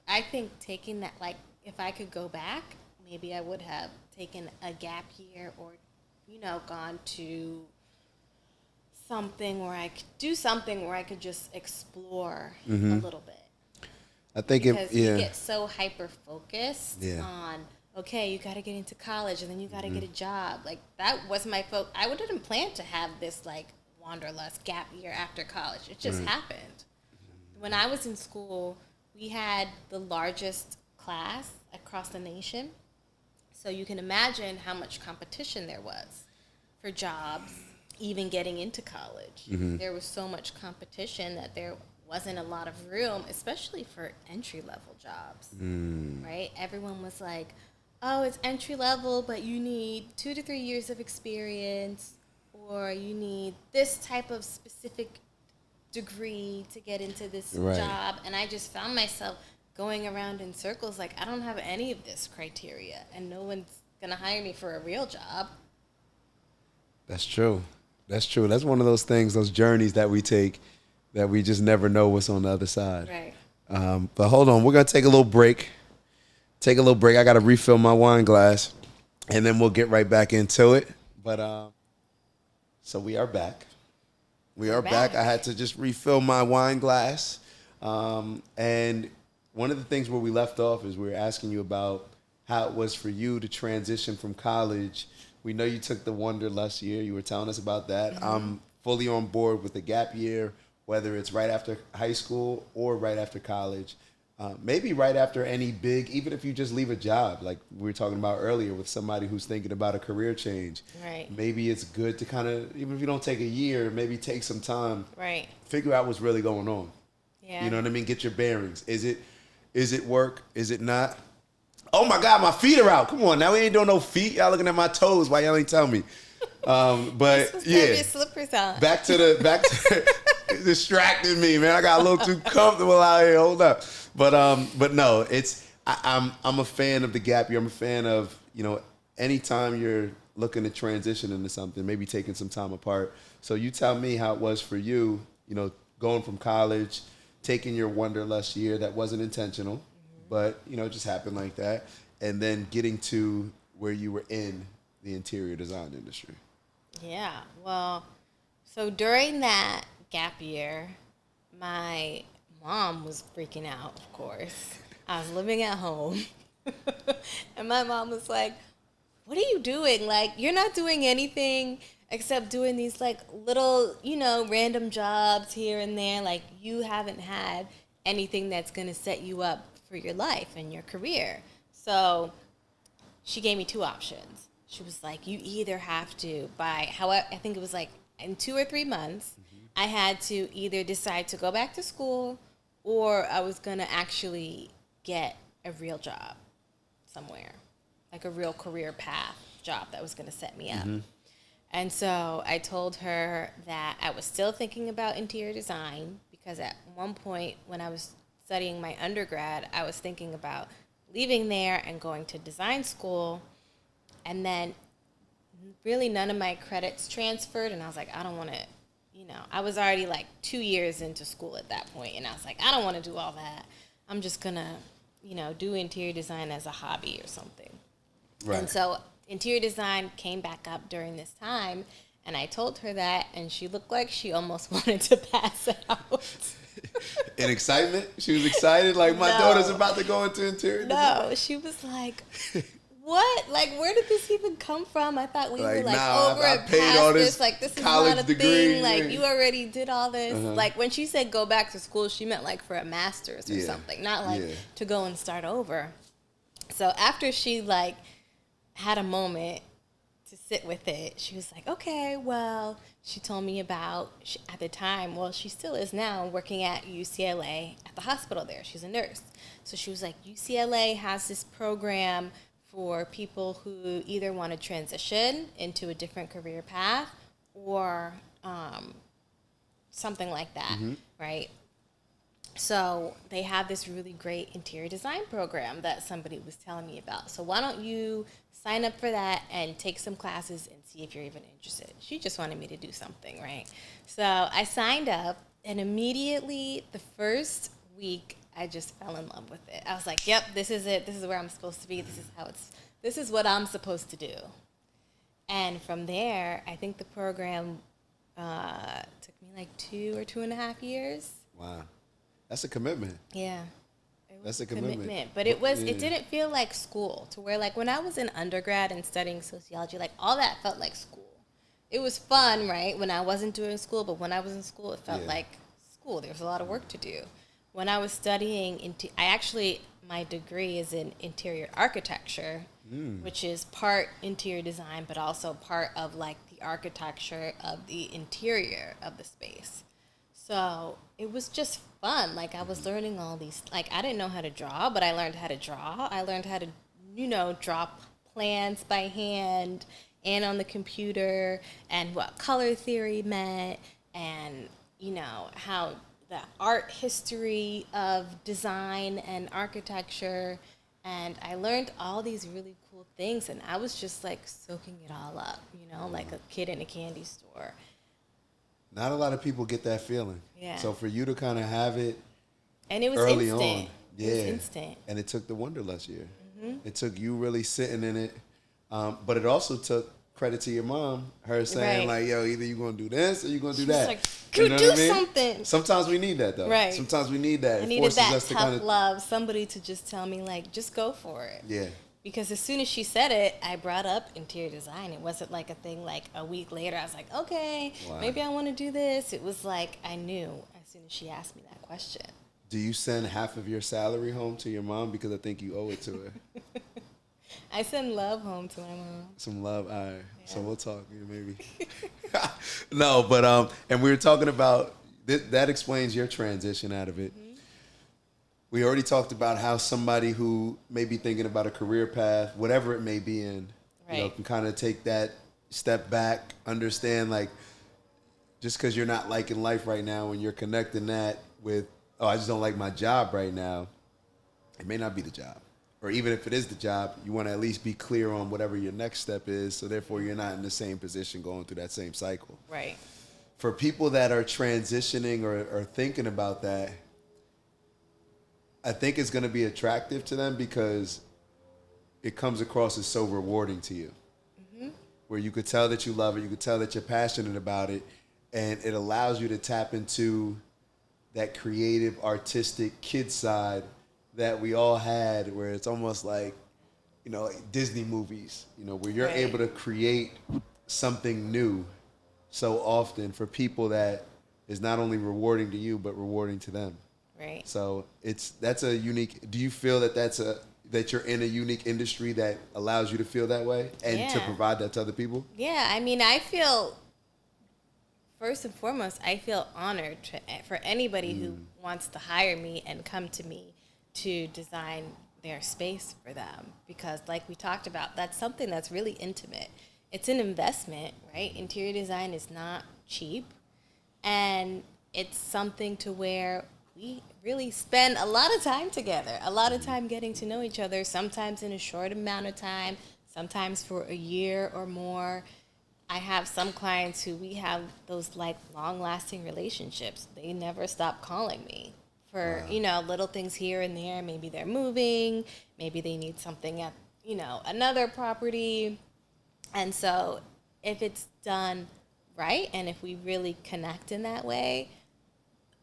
[SPEAKER 2] I think taking that, like, if I could go back, maybe I would have taken a gap year or, gone to something where I could do something where I could just explore a little bit.
[SPEAKER 1] I think
[SPEAKER 2] because you get so hyper focused on, okay, you got to get into college and then you got to get a job. Like, that was my focus. I didn't plan to have this, like, Wanderlust Gap Year after college. It just happened. When I was in school, we had the largest class across the nation. So you can imagine how much competition there was for jobs, even getting into college. There was so much competition that there wasn't a lot of room, especially for entry-level jobs, right? Everyone was like, oh, it's entry-level, but you need 2 to 3 years of experience, or you need this type of specific degree to get into this job. And I just found myself going around in circles like, I don't have any of this criteria, and no one's going to hire me for a real job.
[SPEAKER 1] That's true. That's true. That's one of those things, those journeys that we take that we just never know what's on the other side.
[SPEAKER 2] Right.
[SPEAKER 1] But hold on. We're going to take a little break. I got to refill my wine glass, and then we'll get right back into it. But so we are back. We are back. I had to just refill my wine glass. And one of the things where we left off is we were asking you about how it was for you to transition from college. We know you took the Wanderlust year. You were telling us about that. I'm fully on board with the gap year, whether it's right after high school or right after college. Maybe right after any big, even if you just leave a job, like we were talking about earlier with somebody who's thinking about a career change.
[SPEAKER 2] Right.
[SPEAKER 1] Maybe it's good to kind of, even if you don't take a year, maybe take some time.
[SPEAKER 2] Right.
[SPEAKER 1] Figure out what's really going on.
[SPEAKER 2] Yeah.
[SPEAKER 1] You know what I mean? Get your bearings. Is it work? Is it not? Oh my God, my feet are out. Come on, now we ain't doing no feet. Y'all looking at my toes. Why y'all ain't tell me? But
[SPEAKER 2] Have
[SPEAKER 1] yeah,
[SPEAKER 2] your slippers on.
[SPEAKER 1] back to distracting me, man. I got a little too comfortable out here. Hold up. But no, I'm a fan of the gap year. I'm a fan of, anytime you're looking to transition into something, maybe taking some time apart. So you tell me how it was for you, going from college, taking your Wanderlust year that wasn't intentional, but, it just happened like that. And then getting to where you were in the interior design industry.
[SPEAKER 2] Yeah. Well, so during that gap year, my mom was freaking out, of course. I was living at home. And my mom was like, what are you doing? Like, you're not doing anything except doing these, like, little, random jobs here and there. Like, you haven't had anything that's going to set you up for your life and your career. So she gave me 2 options. She was like, you either have to, I think it was like in 2 or 3 months, I had to either decide to go back to school or I was going to actually get a real job somewhere, like a real career path job that was going to set me up. And so I told her that I was still thinking about interior design because at one point when I was studying my undergrad, I was thinking about leaving there and going to design school. And then really none of my credits transferred. And I was like, I don't want to, I was already like 2 years into school at that point. And I was like, I don't want to do all that. I'm just going to, do interior design as a hobby or something. Right. And so interior design came back up during this time. And I told her that. And she looked like she almost wanted to pass out.
[SPEAKER 1] In excitement? She was excited? Like, my daughter's about to go into interior design?
[SPEAKER 2] No, she was like, what? Like, where did this even come from? I thought we were, like,
[SPEAKER 1] nah,
[SPEAKER 2] over and past this. Like, this is not a thing. Like, you already did all this. Like, when she said go back to school, she meant, like, for a master's or something. Not, like, to go and start over. So after she, like, had a moment to sit with it, she was like, okay, well, she told me about, at the time, well, she still is now, working at UCLA at the hospital there. She's a nurse. So she was like, UCLA has this program for people who either want to transition into a different career path or something like that, right? So they have this really great interior design program that somebody was telling me about. So why don't you sign up for that and take some classes and see if you're even interested? She just wanted me to do something, right? So I signed up, and immediately the first week I just fell in love with it. I was like, yep, this is it. This is where I'm supposed to be. This is what I'm supposed to do. And from there, I think the program took me like 2 or 2.5 years.
[SPEAKER 1] Wow. That's a commitment.
[SPEAKER 2] Yeah.
[SPEAKER 1] That's a commitment.
[SPEAKER 2] But it didn't feel like school, to where like when I was in undergrad and studying sociology, like all that felt like school. It was fun, right, when I wasn't doing school, but when I was in school, it felt like school. There was a lot of work to do. When I was studying, my degree is in interior architecture, which is part interior design, but also part of like the architecture of the interior of the space. So it was just fun. Like I was learning all these, like I didn't know how to draw, but I learned how to draw. I learned how to, draw plans by hand and on the computer, and what color theory meant, and, how the art history of design and architecture. And I learned all these really cool things, and I was just like soaking it all up, like a kid in a candy store.
[SPEAKER 1] Not a lot of people get that feeling.
[SPEAKER 2] Yeah.
[SPEAKER 1] So for you to kind of have it,
[SPEAKER 2] and it was
[SPEAKER 1] early
[SPEAKER 2] instant.
[SPEAKER 1] on,
[SPEAKER 2] It was instant.
[SPEAKER 1] And it took the Wanderlust year. It took you really sitting in it, but it also took credit to your mom, her saying like, "Yo, either you gonna do this or you gonna do that."
[SPEAKER 2] Like, do something.
[SPEAKER 1] Sometimes we need that though.
[SPEAKER 2] Right.
[SPEAKER 1] Sometimes we need that.
[SPEAKER 2] I needed that tough love, somebody to just tell me like, just go for it.
[SPEAKER 1] Yeah.
[SPEAKER 2] Because as soon as she said it, I brought up interior design. It wasn't like a thing like a week later. I was like, okay, maybe I want to do this. It was like I knew as soon as she asked me that question.
[SPEAKER 1] Do you send half of your salary home to your mom? Because I think you owe it to her.
[SPEAKER 2] I send love home to my mom.
[SPEAKER 1] Some love, all right. Yeah. So we'll talk, maybe. No, but, and we were talking about, that explains your transition out of it. We already talked about how somebody who may be thinking about a career path, whatever it may be in, can kind of take that step back, understand like, just because you're not liking life right now and you're connecting that with, I just don't like my job right now, it may not be the job. Or even if it is the job, you want to at least be clear on whatever your next step is, so therefore you're not in the same position going through that same cycle.
[SPEAKER 2] Right.
[SPEAKER 1] For people that are transitioning or thinking about that, I think it's going to be attractive to them because it comes across as so rewarding to you. Where you could tell that you love it, you could tell that you're passionate about it, and it allows you to tap into that creative, artistic kid side that we all had, where it's almost like, like Disney movies, where you're able to create something new so often for people that is not only rewarding to you, but rewarding to them.
[SPEAKER 2] Right.
[SPEAKER 1] So that's a unique, do you feel that that you're in a unique industry that allows you to feel that way and to provide that to other people?
[SPEAKER 2] Yeah. I mean, I feel, first and foremost, I feel honored for anybody who wants to hire me and come to me to design their space for them. Because like we talked about, that's something that's really intimate. It's an investment, right? Interior design is not cheap. And it's something to where we really spend a lot of time together, a lot of time getting to know each other, sometimes in a short amount of time, sometimes for a year or more. I have some clients who we have those like long-lasting relationships. They never stop calling me for, little things here and there. Maybe they're moving, maybe they need something at, another property. And so if it's done right, and if we really connect in that way,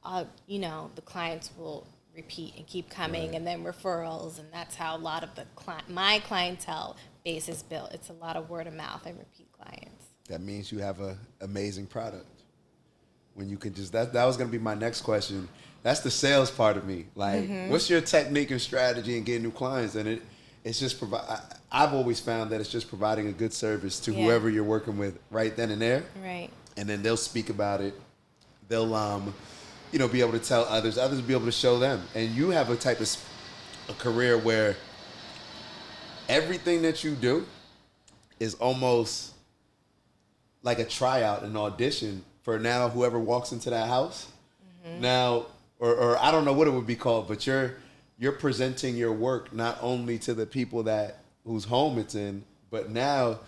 [SPEAKER 2] the clients will repeat and keep coming, and then referrals, and that's how a lot of my clientele base is built. It's a lot of word of mouth and repeat clients.
[SPEAKER 1] That means you have an amazing product. When you can just, that was going to be my next question. That's the sales part of me. Like, what's your technique and strategy in getting new clients? And it's just I've always found that it's just providing a good service to whoever you're working with right then and there.
[SPEAKER 2] Right.
[SPEAKER 1] And then they'll speak about it. They'll, be able to tell others. Others will be able to show them. And you have a type of a career where everything that you do is almost like a tryout, an audition for now whoever walks into that house. Now, or I don't know what it would be called, but you're presenting your work not only to the people whose home it's in, but now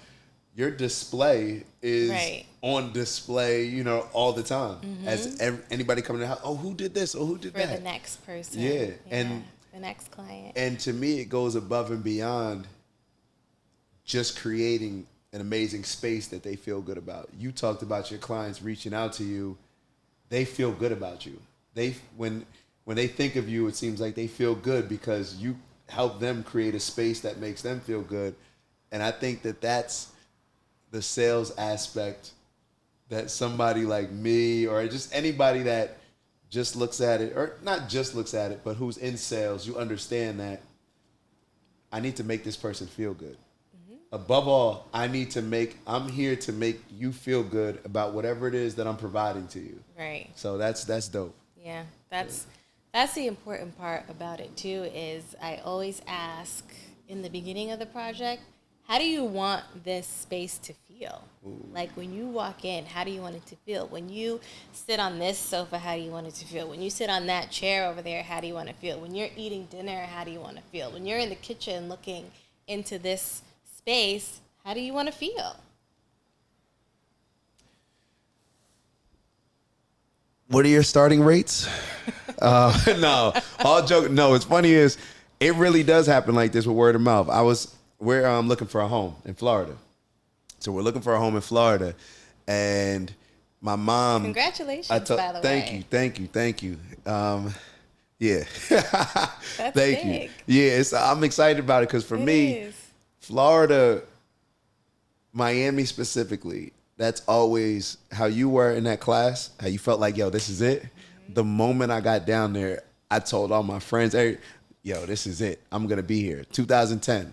[SPEAKER 1] your display is on display, you know, all the time. As anybody coming to the house, oh, who did this? Oh, who did that?
[SPEAKER 2] For the next person.
[SPEAKER 1] Yeah, and
[SPEAKER 2] the next client.
[SPEAKER 1] And to me, it goes above and beyond just creating an amazing space that they feel good about. You talked about your clients reaching out to you. They feel good about you. When they think of you, it seems like they feel good because you help them create a space that makes them feel good. And I think that that's the sales aspect that somebody like me or just anybody that just looks at it, or not just looks at it, but who's in sales, you understand that I need to make this person feel good. Above all, I'm here to make you feel good about whatever it is that I'm providing to you.
[SPEAKER 2] Right.
[SPEAKER 1] So that's dope.
[SPEAKER 2] Yeah, that's the important part about it too, is I always ask in the beginning of the project, how do you want this space to feel? Ooh. Like when you walk in, how do you want it to feel? When you sit on this sofa, how do you want it to feel? When you sit on that chair over there, how do you want to feel? When you're eating dinner, how do you want to feel? When you're in the kitchen looking into this space, how do you want to feel?
[SPEAKER 1] What are your starting rates? No, all joke. No, what's funny is it really does happen like this with word of mouth. We're looking for a home in Florida. So we're looking for a home in Florida, and my mom.
[SPEAKER 2] Congratulations, by the way.
[SPEAKER 1] Thank you. Yeah.
[SPEAKER 2] That's
[SPEAKER 1] Thank
[SPEAKER 2] big.
[SPEAKER 1] you. Yeah, I'm excited about it because for me, Florida, Miami specifically, that's always how you were in that class, how you felt like, yo, this is it. The moment I got down there, I told all my friends, hey, yo, this is it. I'm going to be here. 2010.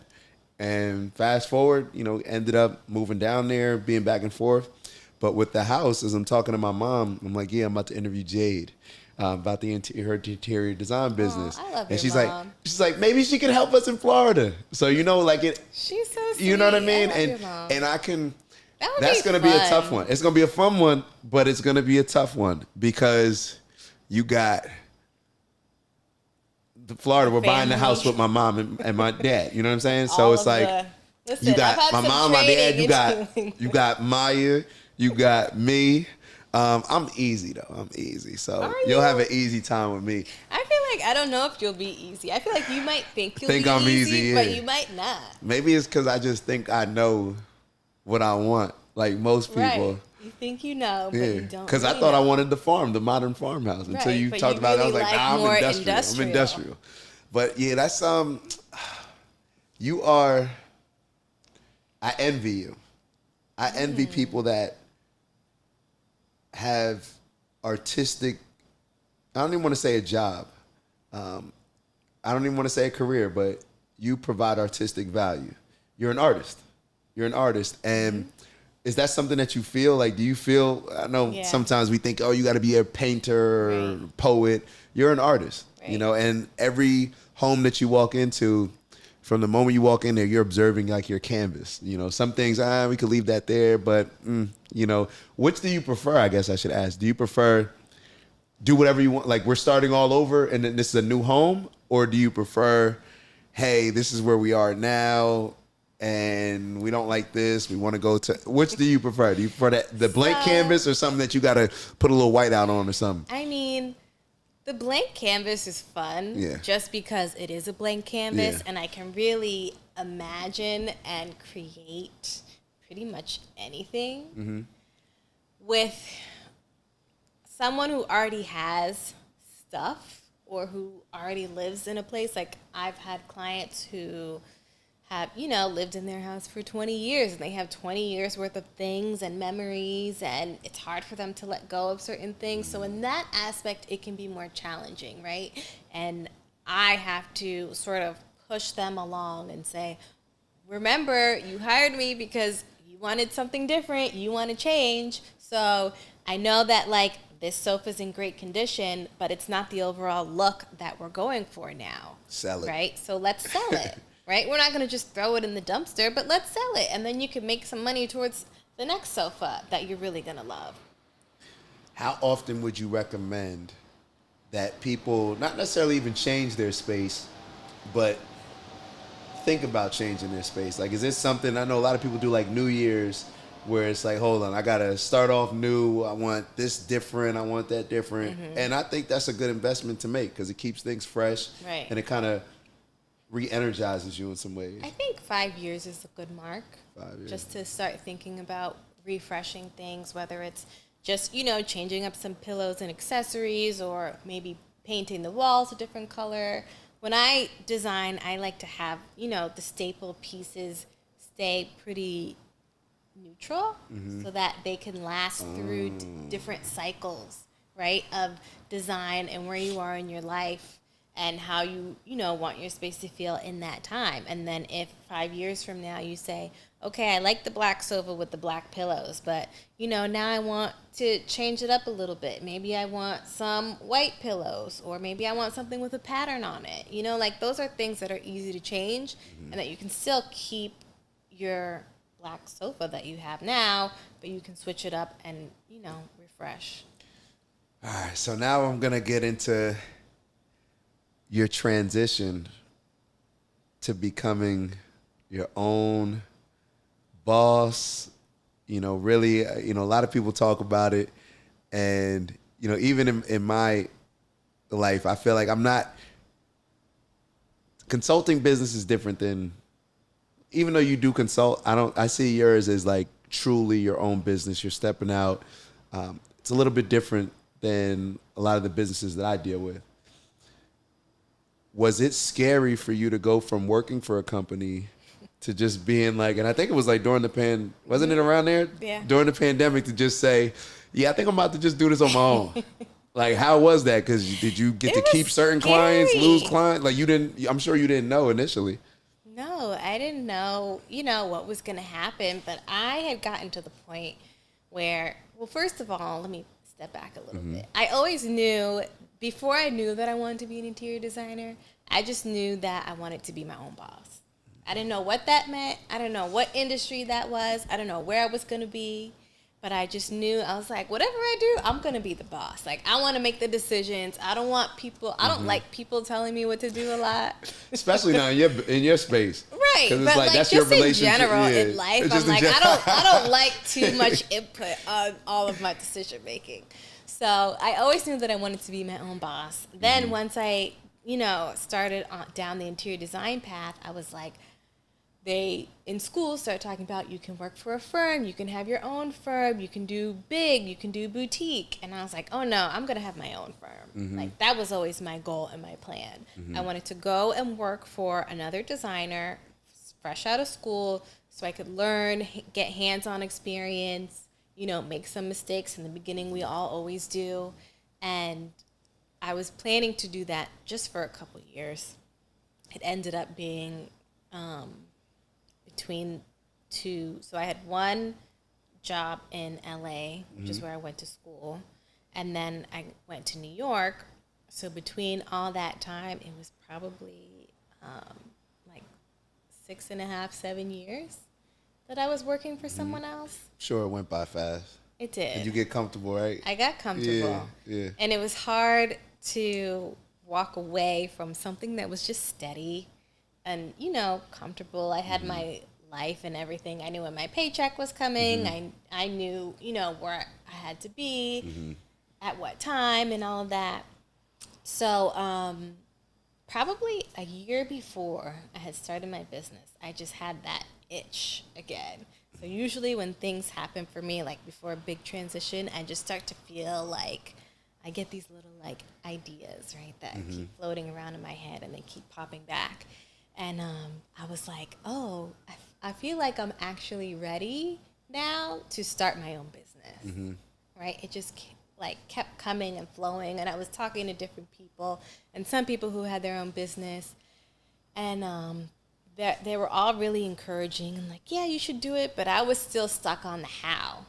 [SPEAKER 1] And fast forward, ended up moving down there, being back and forth. But with the house, as I'm talking to my mom, I'm like, yeah, I'm about to interview Jade about her interior design business.
[SPEAKER 2] I love
[SPEAKER 1] and
[SPEAKER 2] your mom.
[SPEAKER 1] She's like, maybe she can help us in Florida. So,
[SPEAKER 2] she's so sweet.
[SPEAKER 1] You know what I mean?
[SPEAKER 2] I
[SPEAKER 1] And I can.
[SPEAKER 2] That's
[SPEAKER 1] going to be a tough one. It's going to be a fun one, but it's going to be a tough one because you got Florida. We're buying the house with my mom and my dad. You know what I'm saying? So it's like you got my mom, my dad. You got Maya. You got me. I'm easy though. I'm easy. So you'll have an easy time with me.
[SPEAKER 2] I feel like I don't know if you'll be easy. I feel like you might think you'll be
[SPEAKER 1] I'm
[SPEAKER 2] easy,
[SPEAKER 1] yeah.
[SPEAKER 2] but you might not.
[SPEAKER 1] Maybe it's because I just think I know what I want, like most people.
[SPEAKER 2] Right. You think you know, but you don't.
[SPEAKER 1] Because I thought I wanted the modern farmhouse. Until you talked about it, I was like, nah, I'm industrial. I'm industrial. But yeah, that's you are. I envy you. I envy people that have artistic. I don't even want to say a job. I don't even want to say a career, but you provide artistic value. You're an artist. And is that something that you feel? Like, do you feel, I know sometimes we think, oh, you got to be a painter or poet. You're an artist, and every home that you walk into, from the moment you walk in there, you're observing like your canvas. Some things, we could leave that there, but, which do you prefer, I guess I should ask? Do you prefer do whatever you want, like we're starting all over and then this is a new home? Or do you prefer, hey, this is where we are now, and we don't like this, we want to go to, which do you prefer? Do you prefer the blank canvas or something that you got to put a little white out on or something?
[SPEAKER 2] I mean, the blank canvas is fun just because it is a blank canvas and I can really imagine and create pretty much anything. With someone who already has stuff or who already lives in a place. Like I've had clients who have, lived in their house for 20 years and they have 20 years worth of things and memories, and it's hard for them to let go of certain things. So in that aspect, it can be more challenging, right? And I have to sort of push them along and say, remember, you hired me because you wanted something different, you want to change. So I know that this sofa's in great condition, but it's not the overall look that we're going for now.
[SPEAKER 1] Sell it.
[SPEAKER 2] Right? So let's sell it. right? We're not going to just throw it in the dumpster, but let's sell it. And then you can make some money towards the next sofa that you're really going to love.
[SPEAKER 1] How often would you recommend that people not necessarily even change their space, but think about changing their space? Like, is this something, I know a lot of people do like New Year's, where it's like, hold on, I got to start off new. I want this different. I want that different. Mm-hmm. And I think that's a good investment to make because it keeps things fresh.
[SPEAKER 2] Right.
[SPEAKER 1] And it kind of re-energizes you in some ways.
[SPEAKER 2] I think 5 years is a good mark.
[SPEAKER 1] 5 years.
[SPEAKER 2] Just to start thinking about refreshing things, whether it's just, changing up some pillows and accessories or maybe painting the walls a different color. When I design, I like to have, the staple pieces stay pretty neutral so that they can last through different cycles, right, of design and where you are in your life and how you want your space to feel in that time. And then if 5 years from now you say, okay, I like the black sofa with the black pillows, but now I want to change it up a little bit. Maybe I want some white pillows, or maybe I want something with a pattern on it. Like those are things that are easy to change and that you can still keep your black sofa that you have now, but you can switch it up and, refresh.
[SPEAKER 1] All right, so now I'm going to get into your transition to becoming your own boss. Really, a lot of people talk about it. And, even in my life, I feel like I'm not, consulting business is different than, even though you do consult, I see yours as like truly your own business. You're stepping out. It's a little bit different than a lot of the businesses that I deal with. Was it scary for you to go from working for a company to just being like, and I think it was like during the wasn't it around there?
[SPEAKER 2] Yeah.
[SPEAKER 1] During the pandemic, to just say, yeah, I think I'm about to just do this on my own. Like, how was that? Because did you get to keep certain clients, lose clients? Like, I'm sure you didn't know initially.
[SPEAKER 2] No, I didn't know, what was going to happen, but I had gotten to the point where, well, first of all, let me step back a little bit. I always knew, before I knew that I wanted to be an interior designer, I just knew that I wanted to be my own boss. I didn't know what that meant. I didn't know what industry that was. I didn't know where I was going to be. But I just knew, I was like, whatever I do, I'm going to be the boss. Like, I want to make the decisions. I don't want people, I don't like people telling me what to do a lot.
[SPEAKER 1] Especially now in your space.
[SPEAKER 2] Right.
[SPEAKER 1] It's
[SPEAKER 2] but
[SPEAKER 1] like that's your relationship.
[SPEAKER 2] In general, in life, I'm like, I don't like too much input on all of my decision making. So I always knew that I wanted to be my own boss. Then once I, started down the interior design path, I was like, they in school start talking about you can work for a firm, you can have your own firm, you can do big, you can do boutique. And I was like, oh no, I'm going to have my own firm. Like that was always my goal and my plan. I wanted to go and work for another designer fresh out of school so I could learn, get hands-on experience, make some mistakes. In the beginning, we all always do. And I was planning to do that just for a couple years. It ended up being between two. So I had one job in LA, which is where I went to school. And then I went to New York. So between all that time, it was probably like 6.5, 7 years that I was working for someone else.
[SPEAKER 1] Sure, it went by fast.
[SPEAKER 2] It did.
[SPEAKER 1] Did you get comfortable, right?
[SPEAKER 2] I got comfortable.
[SPEAKER 1] Yeah.
[SPEAKER 2] And it was hard to walk away from something that was just steady and, comfortable. I had my life and everything. I knew when my paycheck was coming. I knew, where I had to be, at what time and all of that. So probably a year before I had started my business, I just had that itch again. So usually when things happen for me, like before a big transition, I just start to feel like I get these little like ideas, right, that keep floating around in my head and they keep popping back. And I was like, oh, I feel like I'm actually ready now to start my own business, right? It just kept coming and flowing. And I was talking to different people and some people who had their own business. And they were all really encouraging and like, yeah, you should do it. But I was still stuck on the how,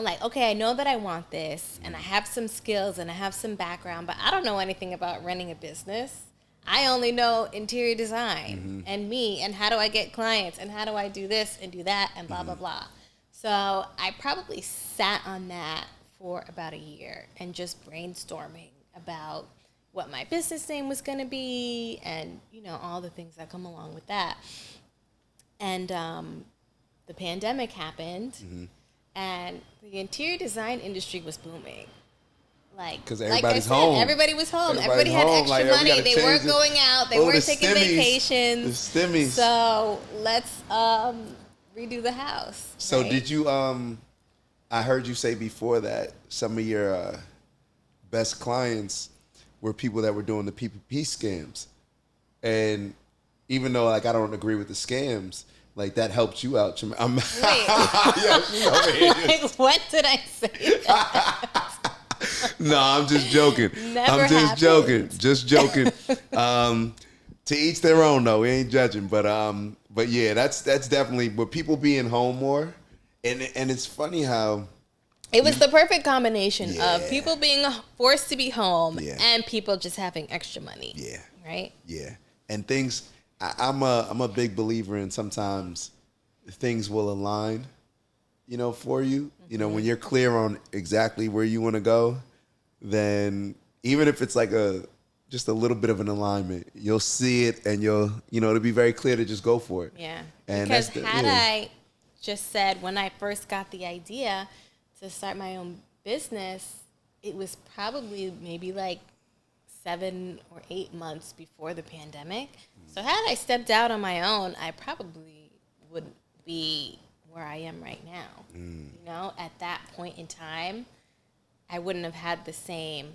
[SPEAKER 2] like, okay, I know that I want this and I have some skills and I have some background, but I don't know anything about running a business. I only know interior design and me, and how do I get clients, and how do I do this and do that, and blah, blah, blah. So I probably sat on that for about a year and just brainstorming about what my business name was going to be and, you know, all the things that come along with that. And the pandemic happened, and the interior design industry was booming.
[SPEAKER 1] Because
[SPEAKER 2] like I said,
[SPEAKER 1] home.
[SPEAKER 2] Everybody was home. Everybody had extra money. They weren't going out. They weren't taking vacations.
[SPEAKER 1] The stimmies.
[SPEAKER 2] So let's redo the house.
[SPEAKER 1] So
[SPEAKER 2] right?
[SPEAKER 1] did you? I heard you say before that some of your best clients were people that were doing the PPP scams, and even though like I don't agree with the scams, like that helped you out.
[SPEAKER 2] Wait.
[SPEAKER 1] Yeah, she's over here.
[SPEAKER 2] Like, what did I say?
[SPEAKER 1] No, I'm just joking.
[SPEAKER 2] Never
[SPEAKER 1] Just joking. To each their own, though. We ain't judging, but yeah, that's definitely. But people being home more, and it's funny how
[SPEAKER 2] it was the perfect combination of people being forced to be home and people just having extra money.
[SPEAKER 1] Yeah.
[SPEAKER 2] Right.
[SPEAKER 1] Yeah, and things. I'm a big believer in sometimes things will align, you know, for you. You know, when you're clear on exactly where you want to go, then even if it's like just a little bit of an alignment, you'll see it and it'll be very clear to just go for it.
[SPEAKER 2] Yeah.
[SPEAKER 1] And
[SPEAKER 2] because I just said when I first got the idea to start my own business, it was probably maybe like 7 or 8 months before the pandemic. So had I stepped out on my own, I probably wouldn't be where I am right now. You know, at that point in time, I wouldn't have had the same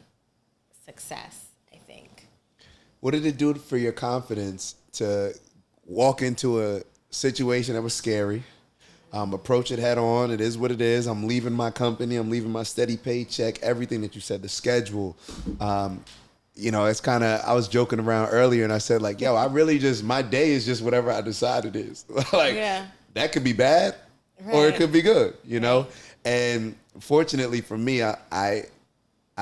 [SPEAKER 2] success, I think.
[SPEAKER 1] What did it do for your confidence to walk into a situation that was scary, approach it head on? It is what it is. I'm leaving my company. I'm leaving my steady paycheck, everything that you said, the schedule. You know, it's kind of, I was joking around earlier and I said like, yo, I really just, my day is just whatever I decide it is. Like, that could be bad or it could be good, you know? And fortunately for me, I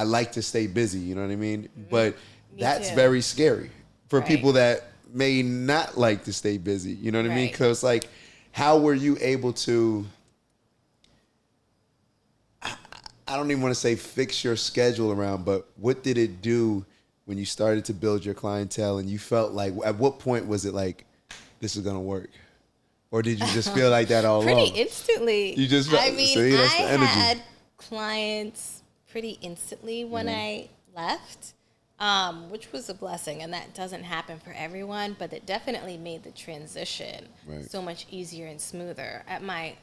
[SPEAKER 1] like to stay busy, you know what I mean? But that's very scary for people that may not like to stay busy, you know what I mean? Because like, how were you able to, I don't even want to say fix your schedule around, but what did it do when you started to build your clientele and you felt like, at what point was it like, this is going to work? Or did you just feel like that all along?
[SPEAKER 2] Pretty instantly.
[SPEAKER 1] You just felt,
[SPEAKER 2] I mean,
[SPEAKER 1] see, that's the energy.
[SPEAKER 2] had clients pretty instantly when I left, which was a blessing. And that doesn't happen for everyone, but it definitely made the transition so much easier and smoother. At my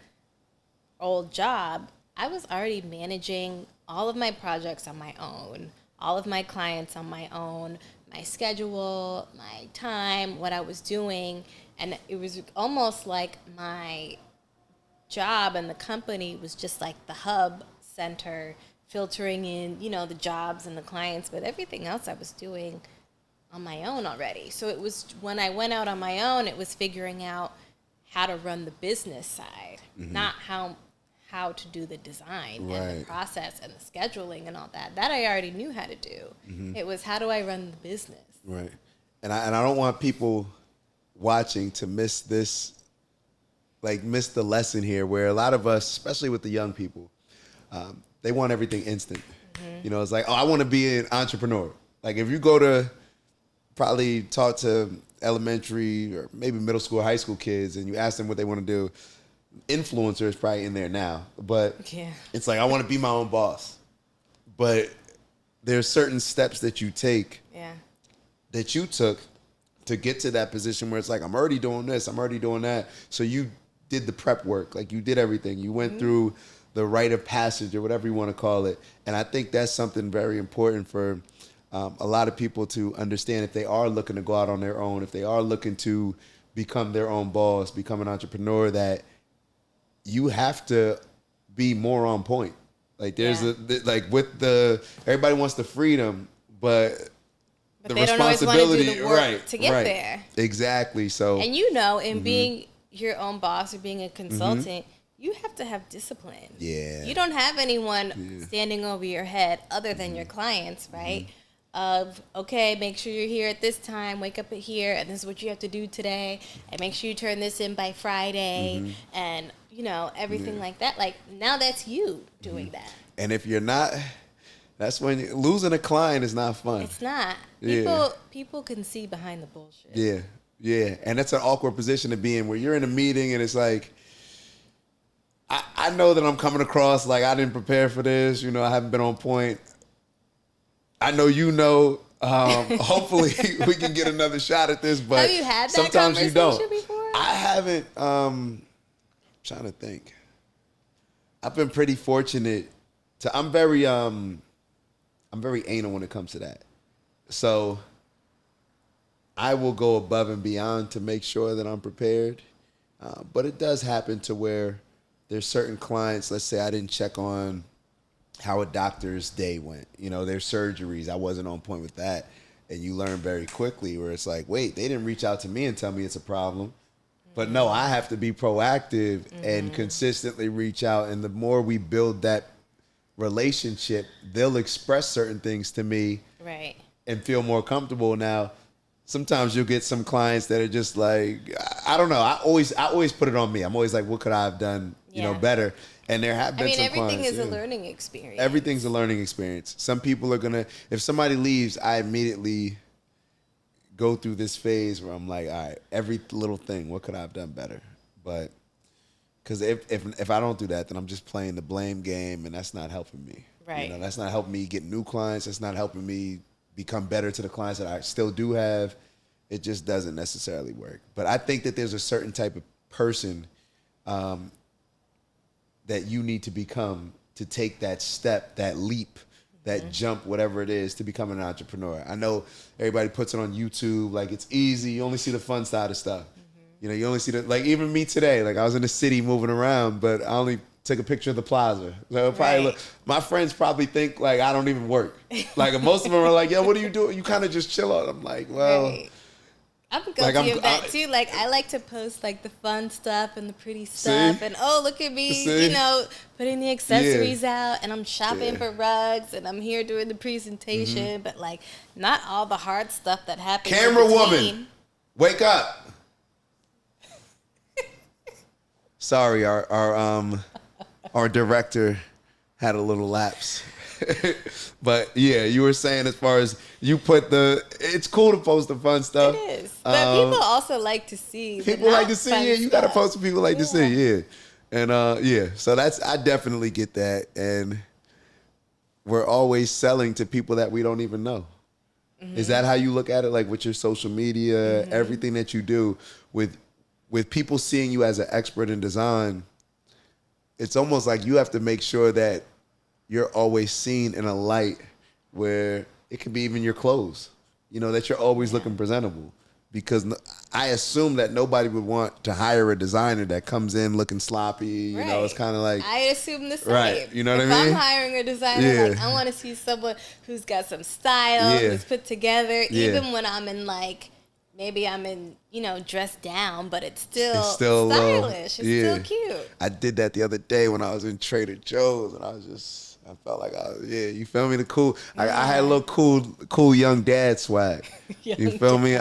[SPEAKER 2] old job, I was already managing all of my projects on my own, all of my clients on my own, my schedule, my time, what I was doing. And it was almost like my job and the company was just like the hub center, filtering in, you know, the jobs and the clients, but everything else I was doing on my own already. So it was, when I went out on my own, it was figuring out how to run the business side, not how to do the design and the process and the scheduling and all that. That I already knew how to do. It was, how do I run the business?
[SPEAKER 1] Right. And I don't want people watching to miss this, like miss the lesson here, where a lot of us, especially with the young people, they want everything instant. You know, it's like, oh, I want to be an entrepreneur. Like if you go to probably talk to elementary or maybe middle school, high school kids, and you ask them what they want to do, influencer is probably in there now, but it's like, I want to be my own boss. But there's certain steps that you take that you took to get to that position where it's like, I'm already doing this, I'm already doing that. So you did the prep work, like you did everything. You went through the rite of passage or whatever you want to call it. And I think that's something very important for a lot of people to understand if they are looking to go out on their own, if they are looking to become their own boss, become an entrepreneur, that you have to be more on point. Like there's like with everybody wants the freedom, but the
[SPEAKER 2] they
[SPEAKER 1] responsibility,
[SPEAKER 2] don't always want to do the work to get there.
[SPEAKER 1] Exactly. So,
[SPEAKER 2] and you know, in being your own boss or being a consultant, you have to have discipline. Yeah. You don't have anyone standing over your head other than your clients, right? of, okay, make sure you're here at this time, wake up at here, and this is what you have to do today, and make sure you turn this in by Friday, and, you know, everything like that. Like, now that's you doing that.
[SPEAKER 1] And if you're not, that's when losing a client is not fun.
[SPEAKER 2] It's not.
[SPEAKER 1] Yeah.
[SPEAKER 2] People can see behind the bullshit.
[SPEAKER 1] Yeah, yeah. And that's an awkward position to be in where you're in a meeting and it's like, I know that I'm coming across like I didn't prepare for this. You know, I haven't been on point. I know you know. Hopefully we can get another shot at this. But
[SPEAKER 2] have you had that
[SPEAKER 1] sometimes you don't.
[SPEAKER 2] before?
[SPEAKER 1] I haven't. Trying to think. I've been pretty fortunate to. I'm very anal when it comes to that. So I will go above and beyond to make sure that I'm prepared. But it does happen to where there's certain clients, let's say I didn't check on how a doctor's day went. You know, their surgeries, I wasn't on point with that. And you learn very quickly where it's like, wait, they didn't reach out to me and tell me it's a problem. But no, I have to be proactive and consistently reach out. And the more we build that relationship, they'll express certain things to me.
[SPEAKER 2] Right.
[SPEAKER 1] And feel more comfortable. Now, sometimes you'll get some clients that are just like, I don't know. I always put it on me. I'm always like, what could I have done, you know, better? And there have been some clients.
[SPEAKER 2] Everything is a learning experience.
[SPEAKER 1] Everything's a learning experience. Some people are gonna, if somebody leaves, I immediately go through this phase where I'm like, all right, every little thing, what could I have done better? But because if I don't do that, then I'm just playing the blame game, and that's not helping me.
[SPEAKER 2] Right.
[SPEAKER 1] You know, that's not helping me get new clients. That's not helping me become better to the clients that I still do have. It just doesn't necessarily work. But I think that there's a certain type of person that you need to become to take that step, that leap, that jump, whatever it is, to become an entrepreneur. I know everybody puts it on YouTube, like it's easy. You only see the fun side of stuff. You know, you only see the, like even me today, like I was in the city moving around, but I only took a picture of the plaza. So probably my friends probably think like I don't even work. Like most of them are like, yo, what are you doing? You kind of just chill out. I'm like, well.
[SPEAKER 2] Right. I'm guilty of that too. Like I like to post like the fun stuff and the pretty stuff, and oh look at me, you know, putting the accessories out, and I'm shopping for rugs, and I'm here doing the presentation, but like not all the hard stuff that happens.
[SPEAKER 1] Camera woman, wake up! Sorry, our director had a little lapse. But yeah, you were saying as far as you put it's cool to post the fun stuff.
[SPEAKER 2] It is. But people also like to see.
[SPEAKER 1] People like to see, yeah, you got to post what people like to see, yeah. And yeah, so I definitely get that. And we're always selling to people that we don't even know. Is that how you look at it? Like with your social media, everything that you do with people seeing you as an expert in design, it's almost like you have to make sure that you're always seen in a light where it could be even your clothes, you know, that you're always looking presentable. Because I assume that nobody would want to hire a designer that comes in looking sloppy. You know, it's kind of like.
[SPEAKER 2] I assume the same.
[SPEAKER 1] Right. You know what I mean?
[SPEAKER 2] If I'm hiring a designer, like I want to see someone who's got some style, who's put together. Even when I'm in like, maybe I'm in, you know, dressed down, but it's still stylish. It's still cute.
[SPEAKER 1] I did that the other day when I was in Trader Joe's, and I felt like, you feel me? I had a little cool young dad swag. You feel me?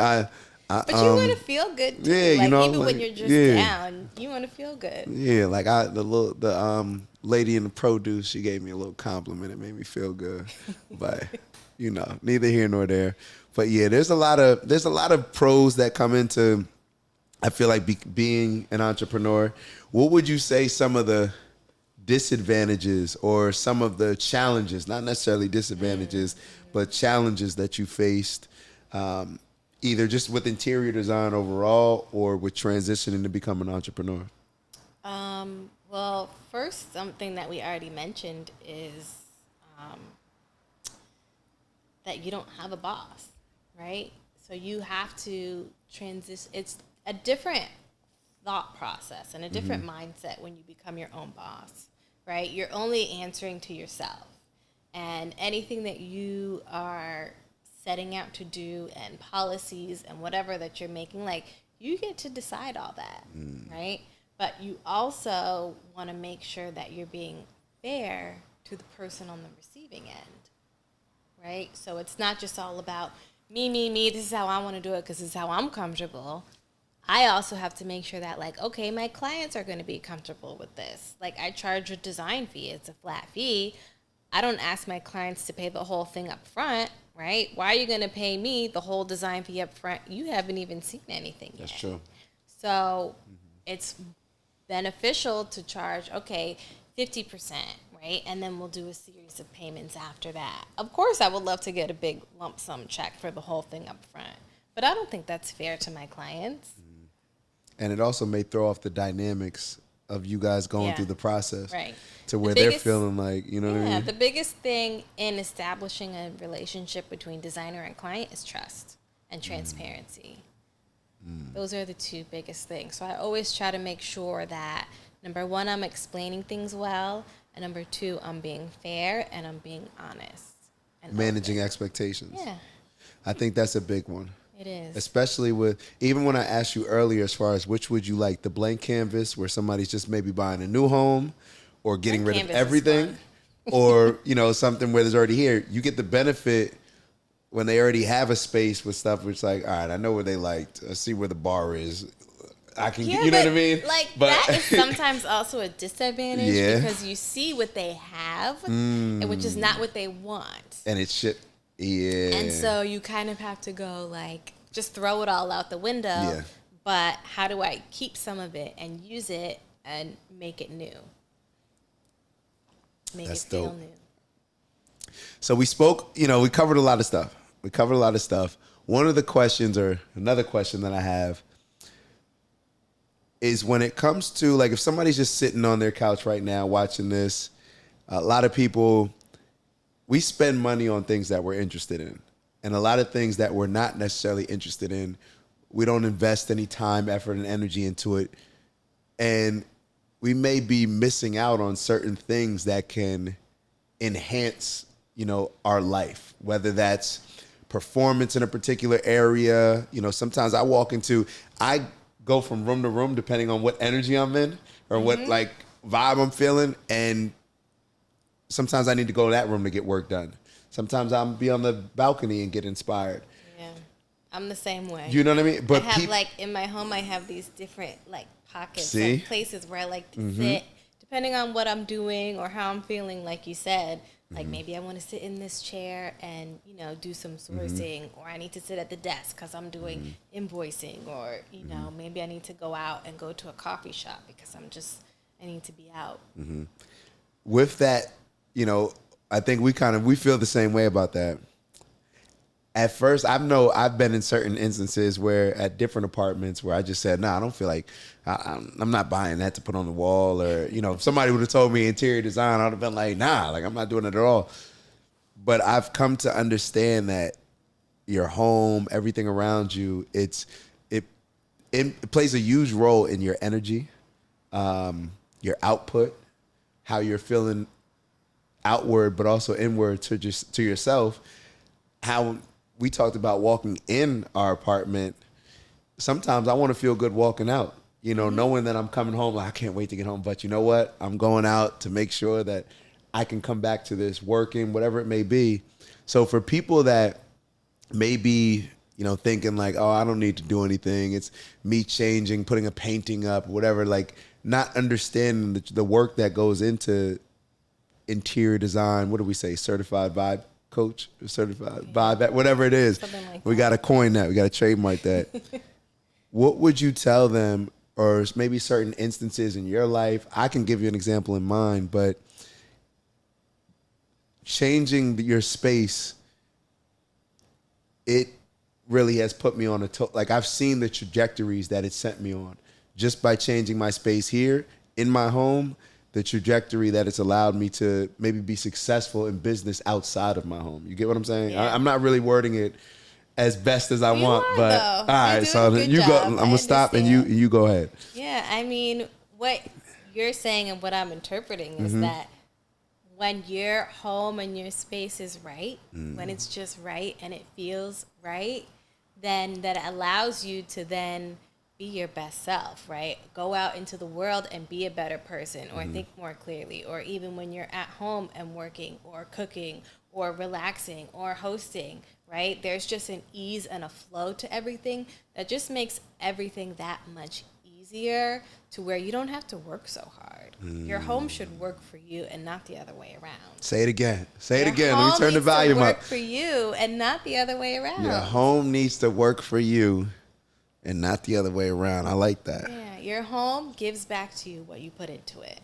[SPEAKER 2] But you want to feel good too.
[SPEAKER 1] Yeah,
[SPEAKER 2] like,
[SPEAKER 1] you know,
[SPEAKER 2] even
[SPEAKER 1] like,
[SPEAKER 2] when you're just down, you want to feel good.
[SPEAKER 1] Yeah, like the lady in the produce, she gave me a little compliment. It made me feel good. But you know, neither here nor there. But yeah, there's a lot of pros that come into, I feel like being an entrepreneur. What would you say some of the disadvantages or some of the challenges, not necessarily disadvantages, but challenges that you faced, either just with interior design overall or with transitioning to become an entrepreneur?
[SPEAKER 2] Well, first, something that we already mentioned is that you don't have a boss, right? So you have to transition. It's a different thought process and a different mindset when you become your own boss, right? You're only answering to yourself. And anything that you are setting out to do and policies and whatever that you're making, like, you get to decide all that, right? But you also want to make sure that you're being fair to the person on the receiving end, right? So it's not just all about me, this is how I want to do it because this is how I'm comfortable. I also have to make sure that, like, okay, my clients are going to be comfortable with this. Like, I charge a design fee. It's a flat fee. I don't ask my clients to pay the whole thing up front, right? Why are you going to pay me the whole design fee up front? You haven't even seen anything yet.
[SPEAKER 1] That's true.
[SPEAKER 2] So it's beneficial to charge, okay, 50%, right? And then we'll do a series of payments after that. Of course, I would love to get a big lump sum check for the whole thing up front. But I don't think that's fair to my clients.
[SPEAKER 1] And it also may throw off the dynamics of you guys going through the process.
[SPEAKER 2] Right.
[SPEAKER 1] To where they're feeling like, you know what I mean?
[SPEAKER 2] Yeah, the biggest thing in establishing a relationship between designer and client is trust and transparency. Those are the two biggest things. So I always try to make sure that, number one, I'm explaining things well, and number two, I'm being fair and I'm being honest. And
[SPEAKER 1] Managing
[SPEAKER 2] open.
[SPEAKER 1] expectations.
[SPEAKER 2] Yeah.
[SPEAKER 1] I think that's a big one.
[SPEAKER 2] It is.
[SPEAKER 1] Especially with, even when I asked you earlier as far as which would you like, the blank canvas where somebody's just maybe buying a new home or getting rid of everything, or, you know, something where there's already here. You get the benefit when they already have a space with stuff where it's like, all right, I know where they liked. I see where the bar is. I can get, you know what I mean?
[SPEAKER 2] Like, that is sometimes also a disadvantage because you see what they have, and which is not what they want.
[SPEAKER 1] And it's shit. Yeah.
[SPEAKER 2] And so you kind of have to go, like, just throw it all out the window. Yeah. But how do I keep some of it and use it and make it new? Make it feel new.
[SPEAKER 1] So we spoke, you know, we covered a lot of stuff. One of the questions, or another question that I have, is when it comes to, like, if somebody's just sitting on their couch right now watching this, a lot of people, we spend money on things that we're interested in. And a lot of things that we're not necessarily interested in, we don't invest any time, effort, and energy into it. And we may be missing out on certain things that can enhance, you know, our life, whether that's performance in a particular area. You know, sometimes I go from room to room depending on what energy I'm in or what, like, vibe I'm feeling. And sometimes I need to go to that room to get work done. Sometimes I'll be on the balcony and get inspired.
[SPEAKER 2] Yeah, I'm the same way.
[SPEAKER 1] You know what I mean? But
[SPEAKER 2] I have, like, in my home, I have these different, like, pockets and places where I like to sit, depending on what I'm doing or how I'm feeling, like you said. Like, maybe I want to sit in this chair and, you know, do some sourcing, or I need to sit at the desk because I'm doing invoicing, or, you know, maybe I need to go out and go to a coffee shop because I need to be out.
[SPEAKER 1] With that, you know, I think we feel the same way about that. At first, I've been in certain instances where at different apartments where I just said, I don't feel like I'm not buying that to put on the wall. Or, you know, if somebody would have told me interior design, I'd have been like, like, I'm not doing it at all. But I've come to understand that your home, everything around you, it plays a huge role in your energy, your output, how you're feeling outward, but also inward to yourself. How we talked about walking in our apartment. Sometimes I want to feel good walking out, you know, knowing that I'm coming home. Like, I can't wait to get home. But you know what? I'm going out to make sure that I can come back to this working, whatever it may be. So for people that may be, you know, thinking like, oh, I don't need to do anything. It's me changing, putting a painting up, whatever, like not understanding the work that goes into interior design. What do we say? Certified vibe coach, certified vibe, whatever it is. Like we got to coin that. We got to trademark that. What would you tell them, or maybe certain instances in your life? I can give you an example in mine, but changing your space, it really has put me on like I've seen the trajectories that it sent me on just by changing my space here in my home. The trajectory that it's allowed me to maybe be successful in business outside of my home. You get what I'm saying? Yeah. I'm not really wording it as best as I want, but though. All right. So you go. I'm gonna stop and you go ahead.
[SPEAKER 2] Yeah, I mean, what you're saying and what I'm interpreting is that when your home and your space is right, when it's just right and it feels right, then that allows you to then be your best self, right? Go out into the world and be a better person, or think more clearly, or even when you're at home and working or cooking or relaxing or hosting, right? There's just an ease and a flow to everything that just makes everything that much easier, to where you don't have to work so hard. Your home should work for you and not the other way around.
[SPEAKER 1] Say it again. Say it
[SPEAKER 2] Your
[SPEAKER 1] again. Let me
[SPEAKER 2] home
[SPEAKER 1] turn the
[SPEAKER 2] needs to
[SPEAKER 1] volume
[SPEAKER 2] work
[SPEAKER 1] up.
[SPEAKER 2] for you and not the other way around.
[SPEAKER 1] Your home needs to work for you and not the other way around. I like that.
[SPEAKER 2] Yeah, your home gives back to you what you put into it.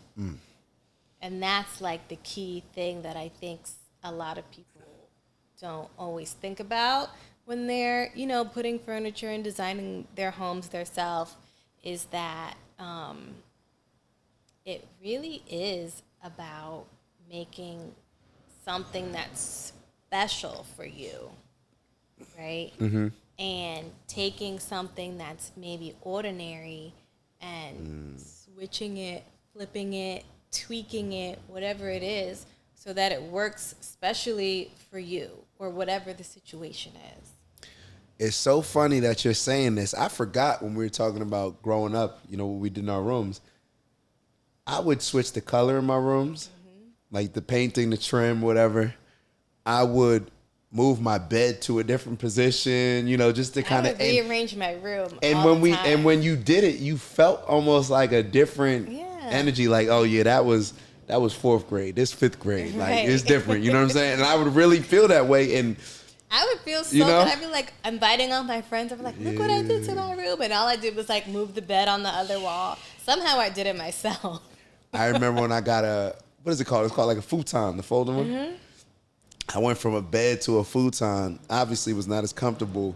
[SPEAKER 2] And that's like the key thing that I think a lot of people don't always think about when they're, putting furniture and designing their homes themselves, is that it really is about making something that's special for you, right? And taking something that's maybe ordinary and switching it, flipping it, tweaking it, whatever it is, so that it works especially for you or whatever the situation is.
[SPEAKER 1] It's so funny that you're saying this. I forgot when we were talking about growing up, what we did in our rooms. I would switch the color in my rooms, like the painting, the trim, whatever. I would move my bed to a different position, just to kind of
[SPEAKER 2] rearrange my room.
[SPEAKER 1] And
[SPEAKER 2] all
[SPEAKER 1] when
[SPEAKER 2] the time.
[SPEAKER 1] and when you did it, you felt almost like a different energy. Like, oh yeah, that was fourth grade. This fifth grade, like
[SPEAKER 2] Right.
[SPEAKER 1] it's different. You know what I'm saying? And I would really feel that way. And
[SPEAKER 2] I would feel so good. I'd be like inviting all my friends. I'd be like, look what I did to my room. And all I did was like move the bed on the other wall. Somehow I did it myself.
[SPEAKER 1] I remember when I got what is it called? It's called like a futon, the folding one. I went from a bed to a futon. Obviously, it was not as comfortable.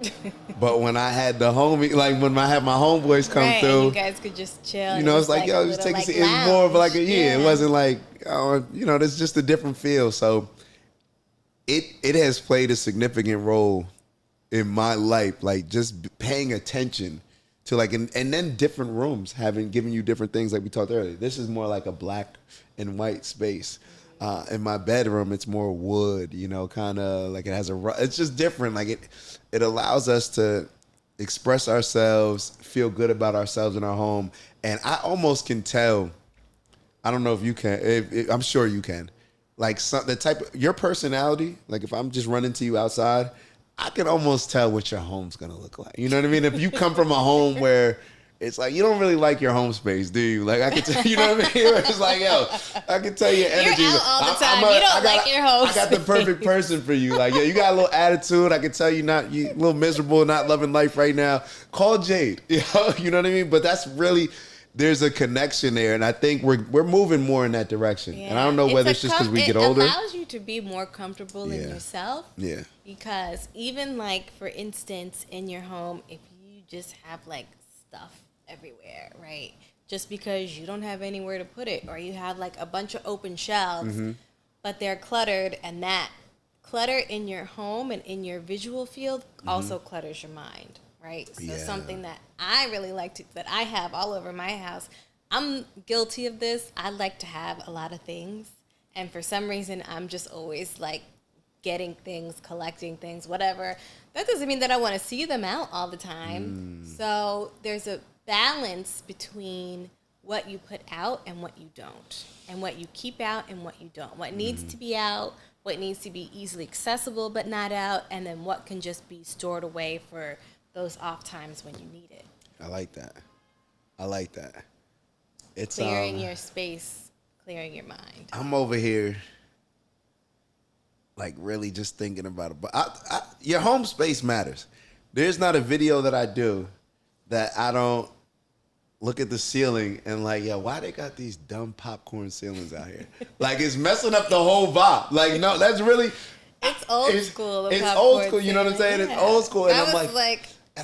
[SPEAKER 1] But when I had the homie, like when I had my homeboys come through,
[SPEAKER 2] and you guys could just chill.
[SPEAKER 1] It's like, yo, just take a seat. It's more of like it wasn't like, there's just a different feel. So it has played a significant role in my life, like just paying attention to like, and then different rooms giving you different things, like we talked earlier. This is more like a black and white space. In my bedroom, it's more wood, kind of like it has it's just different. Like it allows us to express ourselves, feel good about ourselves in our home. And I almost can tell, I don't know if you can, I'm sure you can, like the type of your personality, like if I'm just running to you outside, I can almost tell what your home's going to look like. You know what I mean? If you come from a home where it's like, you don't really like your home space, do you? Like, I can tell, you know what I mean? It's like, yo, I can tell your energy.
[SPEAKER 2] You're out all the time. You don't like your home
[SPEAKER 1] I got the perfect person for you. Like, yo, you got a little attitude. I can tell you a little miserable, not loving life right now. Call Jade. You know what I mean? But that's really, there's a connection there. And I think we're moving more in that direction. Yeah. And I don't know whether it's just because we get older.
[SPEAKER 2] It allows you to be more comfortable in yourself.
[SPEAKER 1] Yeah.
[SPEAKER 2] Because even like, for instance, in your home, if you just have like stuff everywhere, right? Just because you don't have anywhere to put it, or you have like a bunch of open shelves, but they're cluttered, and that clutter in your home and in your visual field also clutters your mind, right? So something that I really like that I have all over my house, I'm guilty of this. I like to have a lot of things, and for some reason, I'm just always like getting things, collecting things, whatever. That doesn't mean that I want to see them out all the time. So there's a balance between what you put out and what you don't, and what you keep out and what you don't, what needs to be out, what needs to be easily accessible but not out, and then what can just be stored away for those off times when you need it.
[SPEAKER 1] I like that. It's
[SPEAKER 2] clearing your space, clearing your mind.
[SPEAKER 1] I'm over here like really just thinking about it, but your home space matters. There's not a video that I do that I don't look at the ceiling and like, yo, why they got these dumb popcorn ceilings out here? Like, it's messing up the whole vibe. Like, no, that's really...
[SPEAKER 2] It's old school.
[SPEAKER 1] It's old school, you know what I'm saying?
[SPEAKER 2] Yeah.
[SPEAKER 1] It's old school. And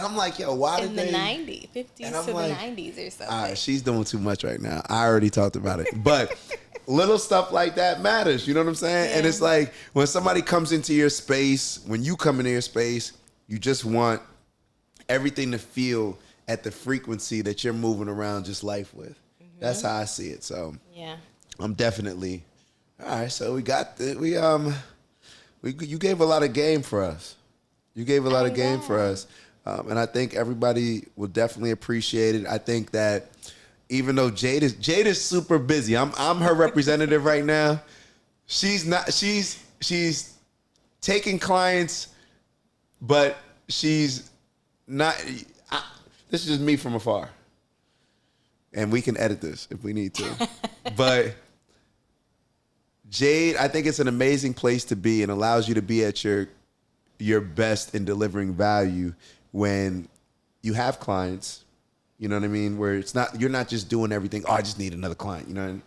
[SPEAKER 2] I'm
[SPEAKER 1] like, yo, why did they...
[SPEAKER 2] In the 90s, 50s to the 90s or something.
[SPEAKER 1] All right, she's doing too much right now. I already talked about it. But little stuff like that matters, you know what I'm saying? Yeah. And it's like, when somebody comes into your space, when you come into your space, you just want everything to feel at the frequency that you're moving around just life with. That's how I see it. So
[SPEAKER 2] yeah, I'm
[SPEAKER 1] definitely all right. So you gave a lot of game for us. You gave a lot of game for us. And I think everybody will definitely appreciate it. I think that even though Jade is super busy, I'm her representative right now. She's not. She's taking clients, but she's not. This is just me from afar, and we can edit this if we need to. But Jade, I think it's an amazing place to be and allows you to be at your best in delivering value when you have clients. You know what I mean? Where it's not, you're not just doing everything. Oh, I just need another client. You know, and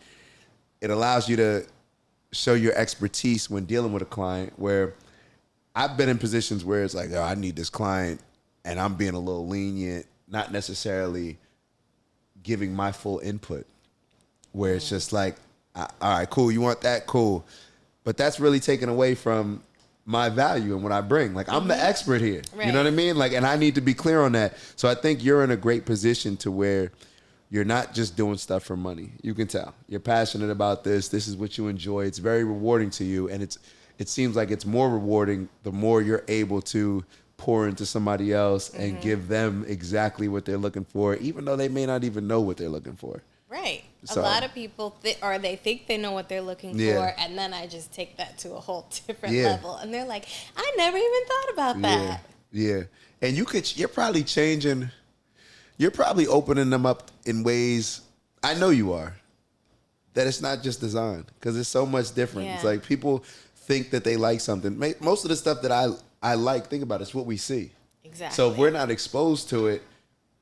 [SPEAKER 1] it allows you to show your expertise when dealing with a client. Where I've been in positions where it's like, oh, I need this client, and I'm being a little lenient, not necessarily giving my full input. Where it's just like, all right, cool, you want that, cool, but that's really taken away from my value and what I bring. Like, I'm the expert here.
[SPEAKER 2] Right.
[SPEAKER 1] You know what I mean? Like, and I need to be clear on that. So I think you're in a great position to where you're not just doing stuff for money. You can tell you're passionate about this. This is what you enjoy. It's very rewarding to you, and it seems like it's more rewarding the more you're able to pour into somebody else and give them exactly what they're looking for, even though they may not even know what they're looking for.
[SPEAKER 2] Right.
[SPEAKER 1] So,
[SPEAKER 2] a lot of people they think they know what they're looking for, and then I just take that to a whole different level, and they're like, I never even thought about that.
[SPEAKER 1] Yeah. And you're probably changing. You're probably opening them up in ways, I know you are, that it's not just design, because it's so much different. It's like people think that they like something. Most of the stuff that I like, think about it, it's what we see.
[SPEAKER 2] Exactly.
[SPEAKER 1] So if we're not exposed to it,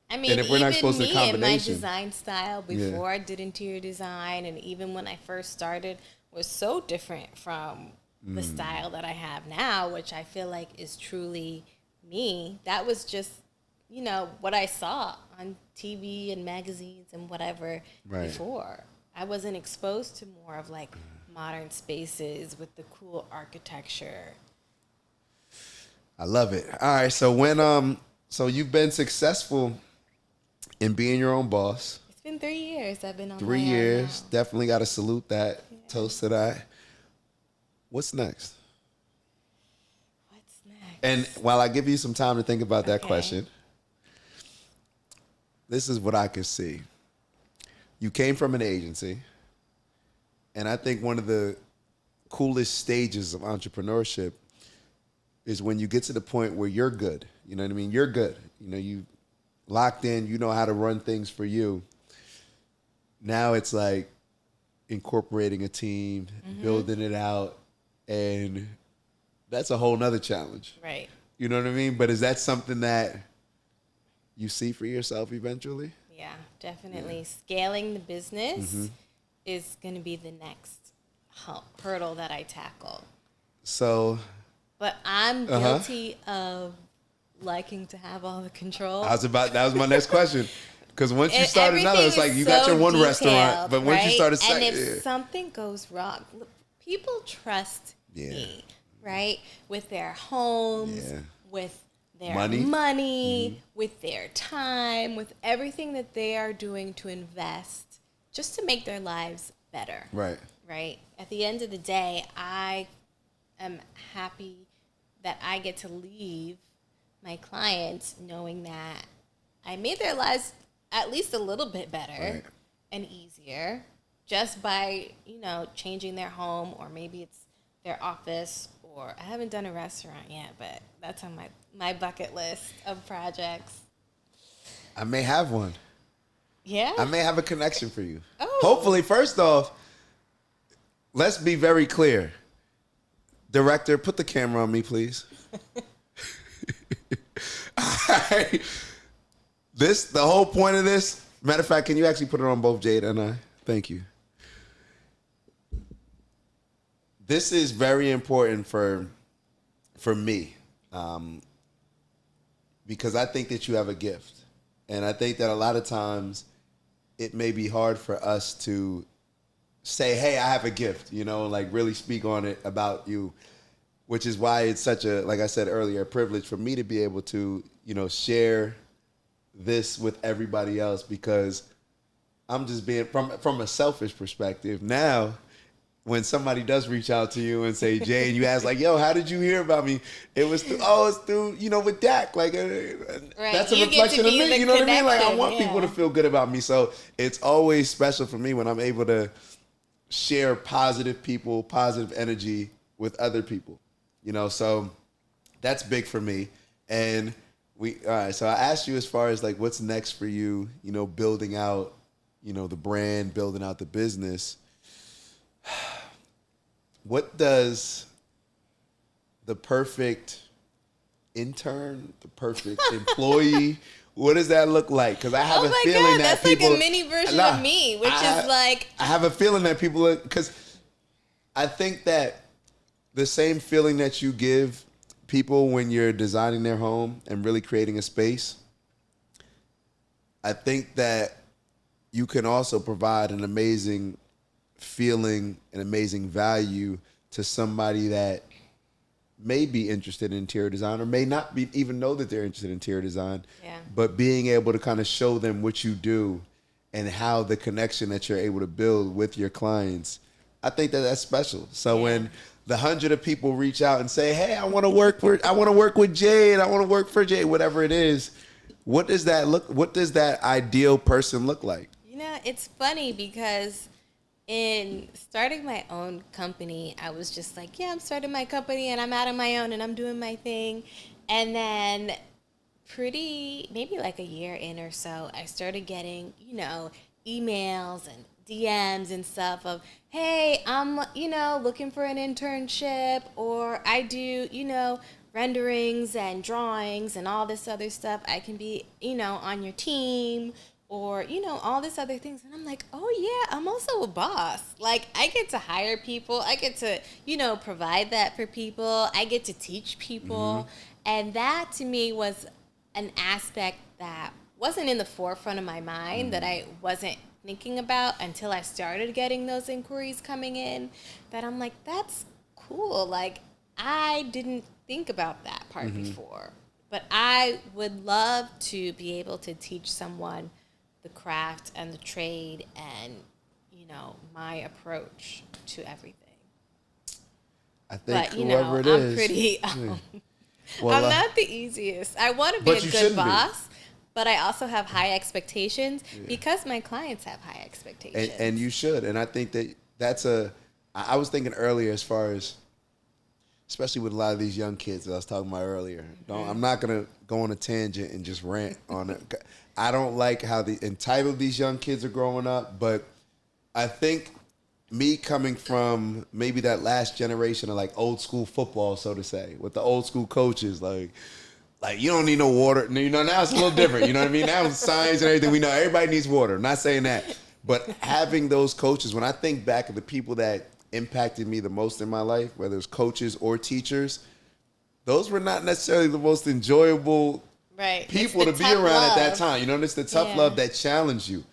[SPEAKER 2] I mean,
[SPEAKER 1] and if we're not exposed to the
[SPEAKER 2] me and my
[SPEAKER 1] combination,
[SPEAKER 2] design style before I did interior design, and even when I first started, was so different from the style that I have now, which I feel like is truly me. That was just, what I saw on TV and magazines and whatever before. I wasn't exposed to more of like modern spaces with the cool architecture.
[SPEAKER 1] I love it. All right, so so you've been successful in being your own boss.
[SPEAKER 2] It's been 3 years I've been on
[SPEAKER 1] 3
[SPEAKER 2] my
[SPEAKER 1] years.
[SPEAKER 2] own now.
[SPEAKER 1] Definitely got to salute that. Yeah. Toast to that. What's next?
[SPEAKER 2] What's next?
[SPEAKER 1] And while I give you some time to think about that question, this is what I could see. You came from an agency, and I think one of the coolest stages of entrepreneurship is when you get to the point where you're good. You know what I mean? You're good. You locked in, you know how to run things for you. Now it's like incorporating a team, building it out, and that's a whole nother challenge.
[SPEAKER 2] Right.
[SPEAKER 1] You know what I mean? But is that something that you see for yourself eventually?
[SPEAKER 2] Yeah, definitely. Scaling the business is going to be the next hurdle that I tackle.
[SPEAKER 1] So,
[SPEAKER 2] but I'm guilty of liking to have all the control.
[SPEAKER 1] that was my next question. Because once you start another, it's like you got your one
[SPEAKER 2] detailed,
[SPEAKER 1] restaurant, but once you started,
[SPEAKER 2] and if something goes wrong, people trust me, right? With their homes, with their money, with their time, with everything that they are doing to invest just to make their lives better.
[SPEAKER 1] Right.
[SPEAKER 2] Right. At the end of the day, I am happy that I get to leave my clients knowing that I made their lives at least a little bit better and easier just by, changing their home, or maybe it's their office, or I haven't done a restaurant yet, but that's on my bucket list of projects.
[SPEAKER 1] I may have one.
[SPEAKER 2] Yeah?
[SPEAKER 1] I may have a connection for you.
[SPEAKER 2] Oh.
[SPEAKER 1] Hopefully, first off, let's be very clear. Director, put the camera on me, please. Right. The whole point of this, matter of fact, can you actually put it on both Jade and I? Thank you. This is very important for me, because I think that you have a gift. And I think that a lot of times it may be hard for us to say, hey, I have a gift, like really speak on it about you, which is why it's such a, like I said earlier, a privilege for me to be able to, share this with everybody else, because I'm just being, from a selfish perspective, now when somebody does reach out to you and say, Jay, and you ask like, yo, how did you hear about me? It was through, it's through, with Dak. Like, that's a reflection of me. You know what I mean? Like, I want people to feel good about me. So it's always special for me when I'm able to share positive people, positive energy with other people. So that's big for me. And all right, so I asked you as far as like what's next for you, building out, the brand, building out the business. What does the perfect intern, the perfect employee, what does that look like? Because I have a feeling that
[SPEAKER 2] that's
[SPEAKER 1] people,
[SPEAKER 2] like a mini version of me, which is like...
[SPEAKER 1] I have a feeling that people, because I think that the same feeling that you give people when you're designing their home and really creating a space, I think that you can also provide an amazing feeling, an amazing value to somebody that may be interested in interior design or may not be even know that they're interested in interior design, but being able to kind of show them what you do and how the connection that you're able to build with your clients, I think that that's special. So when the 100 of people reach out and say, hey, I want to work with Jade, I want to work for Jade, whatever it is, what does that ideal person look like?
[SPEAKER 2] It's funny because in starting my own company, I was just like, I'm starting my company and I'm out on my own and I'm doing my thing. And then maybe like a year in or so, I started getting, emails and DMs and stuff of, hey, I'm, looking for an internship, or I do, renderings and drawings and all this other stuff. I can be, on your team, or, all this other things. And I'm like, oh yeah, I'm also a boss. Like, I get to hire people. I get to, provide that for people. I get to teach people. And that to me was an aspect that wasn't in the forefront of my mind, that I wasn't thinking about until I started getting those inquiries coming in, that I'm like, that's cool. Like, I didn't think about that part before. But I would love to be able to teach someone the craft and the trade and, my approach to everything.
[SPEAKER 1] I think
[SPEAKER 2] but,
[SPEAKER 1] whoever it
[SPEAKER 2] I'm
[SPEAKER 1] is.
[SPEAKER 2] pretty...
[SPEAKER 1] Well,
[SPEAKER 2] I'm not the easiest. I want to be a good boss, but I also have high expectations because my clients have high expectations.
[SPEAKER 1] And you should. And I think that's I was thinking earlier as far as, especially with a lot of these young kids that I was talking about earlier. I'm not going to go on a tangent and just rant on it. I don't like how entitled these young kids are growing up, but I think me coming from maybe that last generation of like old school football, so to say, with the old school coaches, like you don't need no water. Now it's a little different. You know what I mean? Now with science and everything, we know everybody needs water. I'm not saying that. But having those coaches, when I think back of the people that impacted me the most in my life, whether it's coaches or teachers, those were not necessarily the most enjoyable people to be around at that time. It's the tough love that challenged you,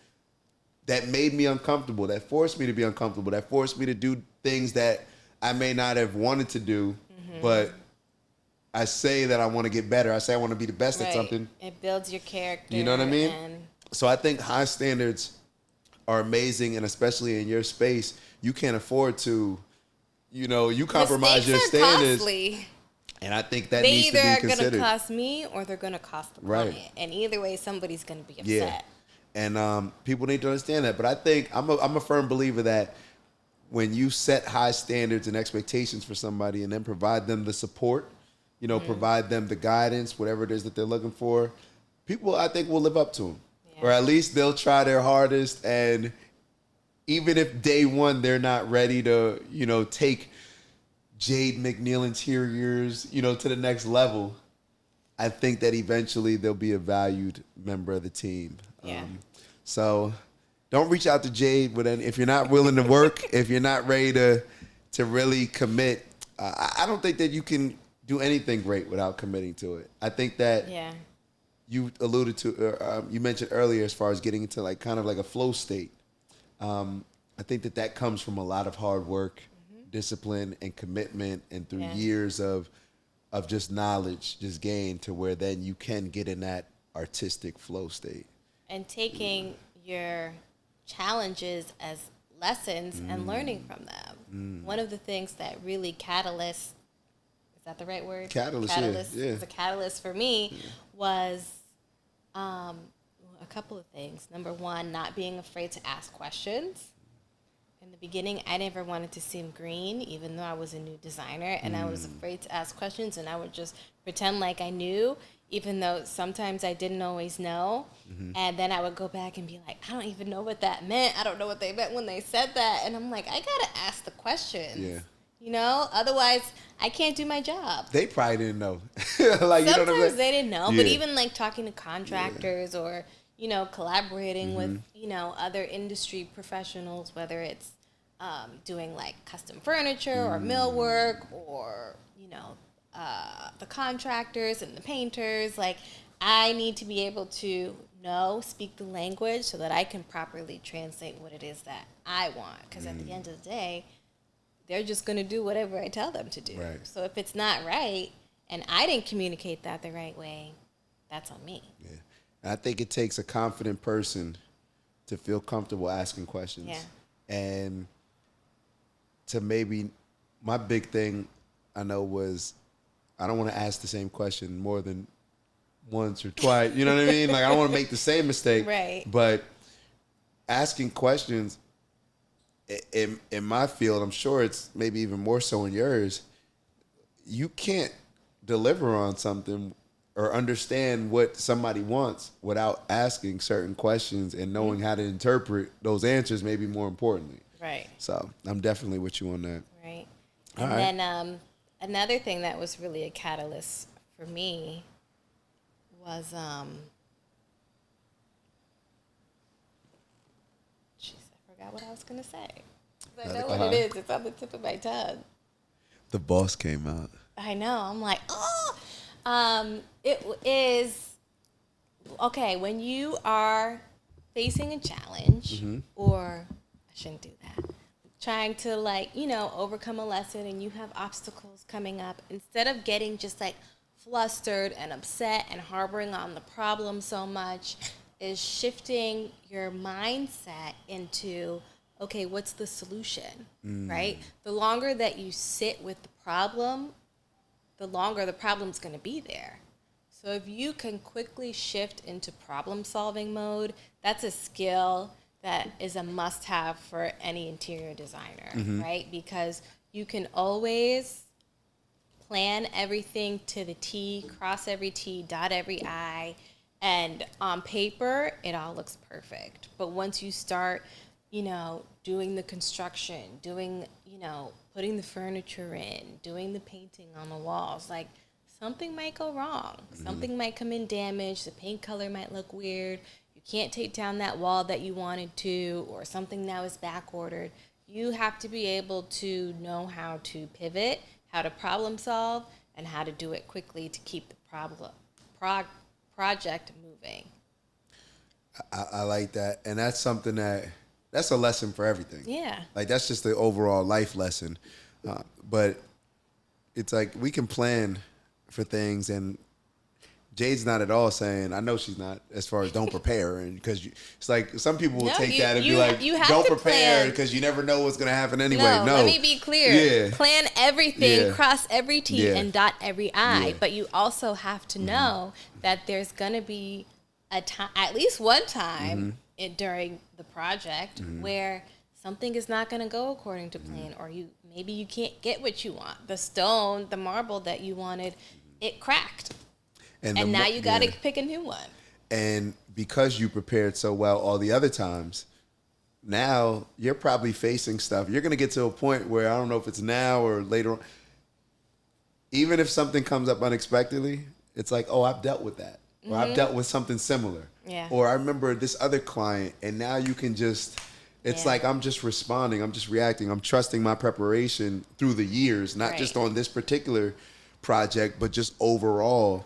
[SPEAKER 1] that made me uncomfortable, that forced me to be uncomfortable, that forced me to do things that I may not have wanted to do, but I say that I want to get better. I say I want to be the best at something.
[SPEAKER 2] It builds your character.
[SPEAKER 1] You know what I mean? So I think high standards are amazing, and especially in your space, you can't afford to, you compromise your standards.
[SPEAKER 2] Costly.
[SPEAKER 1] And I think that needs to be considered. They either are going to
[SPEAKER 2] cost me or they're going to cost the client. And either way, somebody's going to be upset.
[SPEAKER 1] Yeah. And people need to understand that. But I think I'm a firm believer that when you set high standards and expectations for somebody and then provide them the support, provide them the guidance, whatever it is that they're looking for, people, I think, will live up to them. Yeah. Or at least they'll try their hardest. And even if day one they're not ready to, take Jade McNeill Interiors, to the next level, I think that eventually they'll be a valued member of the team.
[SPEAKER 2] Yeah.
[SPEAKER 1] So don't reach out to Jade if you're not willing to work, if you're not ready to really commit. I don't think that you can do anything great without committing to it. I think that you alluded to, you mentioned earlier as far as getting into like kind of like a flow state. I think that comes from a lot of hard work, discipline, and commitment, and through years of just knowledge just gained to where then you can get in that artistic flow state.
[SPEAKER 2] And taking your challenges as lessons and learning from them. one of the things that really is that the right word?
[SPEAKER 1] Catalyst, yeah.
[SPEAKER 2] Was a catalyst for me was a couple of things. Number one, not being afraid to ask questions. In the beginning, I never wanted to seem green, even though I was a new designer, and I was afraid to ask questions, and I would just pretend like I knew, even though sometimes I didn't always know. And then I would go back and be like, I don't even know what that meant. I don't know what they meant when they said that. And I'm like, I got to ask the questions.
[SPEAKER 1] Yeah.
[SPEAKER 2] You know, otherwise I can't do my job.
[SPEAKER 1] They probably didn't know.
[SPEAKER 2] Sometimes
[SPEAKER 1] you know what I mean?
[SPEAKER 2] they didn't know,
[SPEAKER 1] Yeah.
[SPEAKER 2] but even like talking to contractors or, you know, collaborating with, you know, other industry professionals, whether it's doing like custom furniture or millwork or, you know, the contractors and the painters, like I need to be able to speak the language so that I can properly translate what it is that I want. Because at the end of the day, they're just going to do whatever I tell them to do.
[SPEAKER 1] Right.
[SPEAKER 2] So if it's not right and I didn't communicate that the right way, that's on me.
[SPEAKER 1] Yeah. And I think it takes a confident person to feel comfortable asking questions.
[SPEAKER 2] Yeah.
[SPEAKER 1] And to maybe, my big thing I know was I don't want to ask the same question more than once or twice. You know what I mean? Like I don't want to make the same mistake.
[SPEAKER 2] Right.
[SPEAKER 1] But asking questions in my field, I'm sure it's maybe even more so in yours, you can't deliver on something or understand what somebody wants without asking certain questions and knowing how to interpret those answers, maybe more importantly.
[SPEAKER 2] Right.
[SPEAKER 1] So I'm definitely with you on that.
[SPEAKER 2] Right.
[SPEAKER 1] All
[SPEAKER 2] And
[SPEAKER 1] right.
[SPEAKER 2] then another thing that was really a catalyst for me was jeez, I forgot what I was gonna say. I know what it is. It's on the tip of my tongue.
[SPEAKER 1] The boss came out.
[SPEAKER 2] I know. I'm like, it is okay when you are facing a challenge, or I shouldn't do that. Trying to overcome a lesson, and you have obstacles coming up. Instead of getting just like flustered and upset and harboring on the problem so much, is shifting your mindset into, okay, what's the solution, right? The longer that you sit with the problem, the longer the problem's going to be there. So if you can quickly shift into problem-solving mode, that's a skill that is a must-have for any interior designer, right? Because you can always plan everything to the T, cross every T, dot every I, and on paper, it all looks perfect. But once you start, doing the construction, putting the furniture in, doing the painting on the walls, like something might go wrong. Something might come in damaged. The paint color might look weird. You can't take down that wall that you wanted to, or something now is back ordered. You have to be able to know how to pivot, how to problem solve, and how to do it quickly to keep the project moving.
[SPEAKER 1] I like that. And that's something that's a lesson for everything.
[SPEAKER 2] Yeah.
[SPEAKER 1] Like that's just the overall life lesson. But it's like we can plan for things, and Jade's not at all saying, I know she's not, as far as don't prepare. And because it's like some people will take that and be like, don't prepare because you never know what's going to happen anyway. No,
[SPEAKER 2] let me be clear.
[SPEAKER 1] Yeah.
[SPEAKER 2] Plan everything,
[SPEAKER 1] Yeah.
[SPEAKER 2] cross every T,
[SPEAKER 1] Yeah.
[SPEAKER 2] and dot every I.
[SPEAKER 1] Yeah.
[SPEAKER 2] But you also have to know that there's going to be a time, at least one time during the project where something is not going to go according to plan, or maybe you can't get what you want. The stone, the marble that you wanted, it cracked. And now you got to pick a new one.
[SPEAKER 1] And because you prepared so well all the other times, now you're probably facing stuff. You're going to get to a point where, I don't know if it's now or later on, even if something comes up unexpectedly, it's like, oh, I've dealt with that. Or I've dealt with something similar.
[SPEAKER 2] Yeah.
[SPEAKER 1] Or I remember this other client, and now you can just, it's like I'm just responding. I'm just reacting. I'm trusting my preparation through the years, not just on this particular project, but just overall.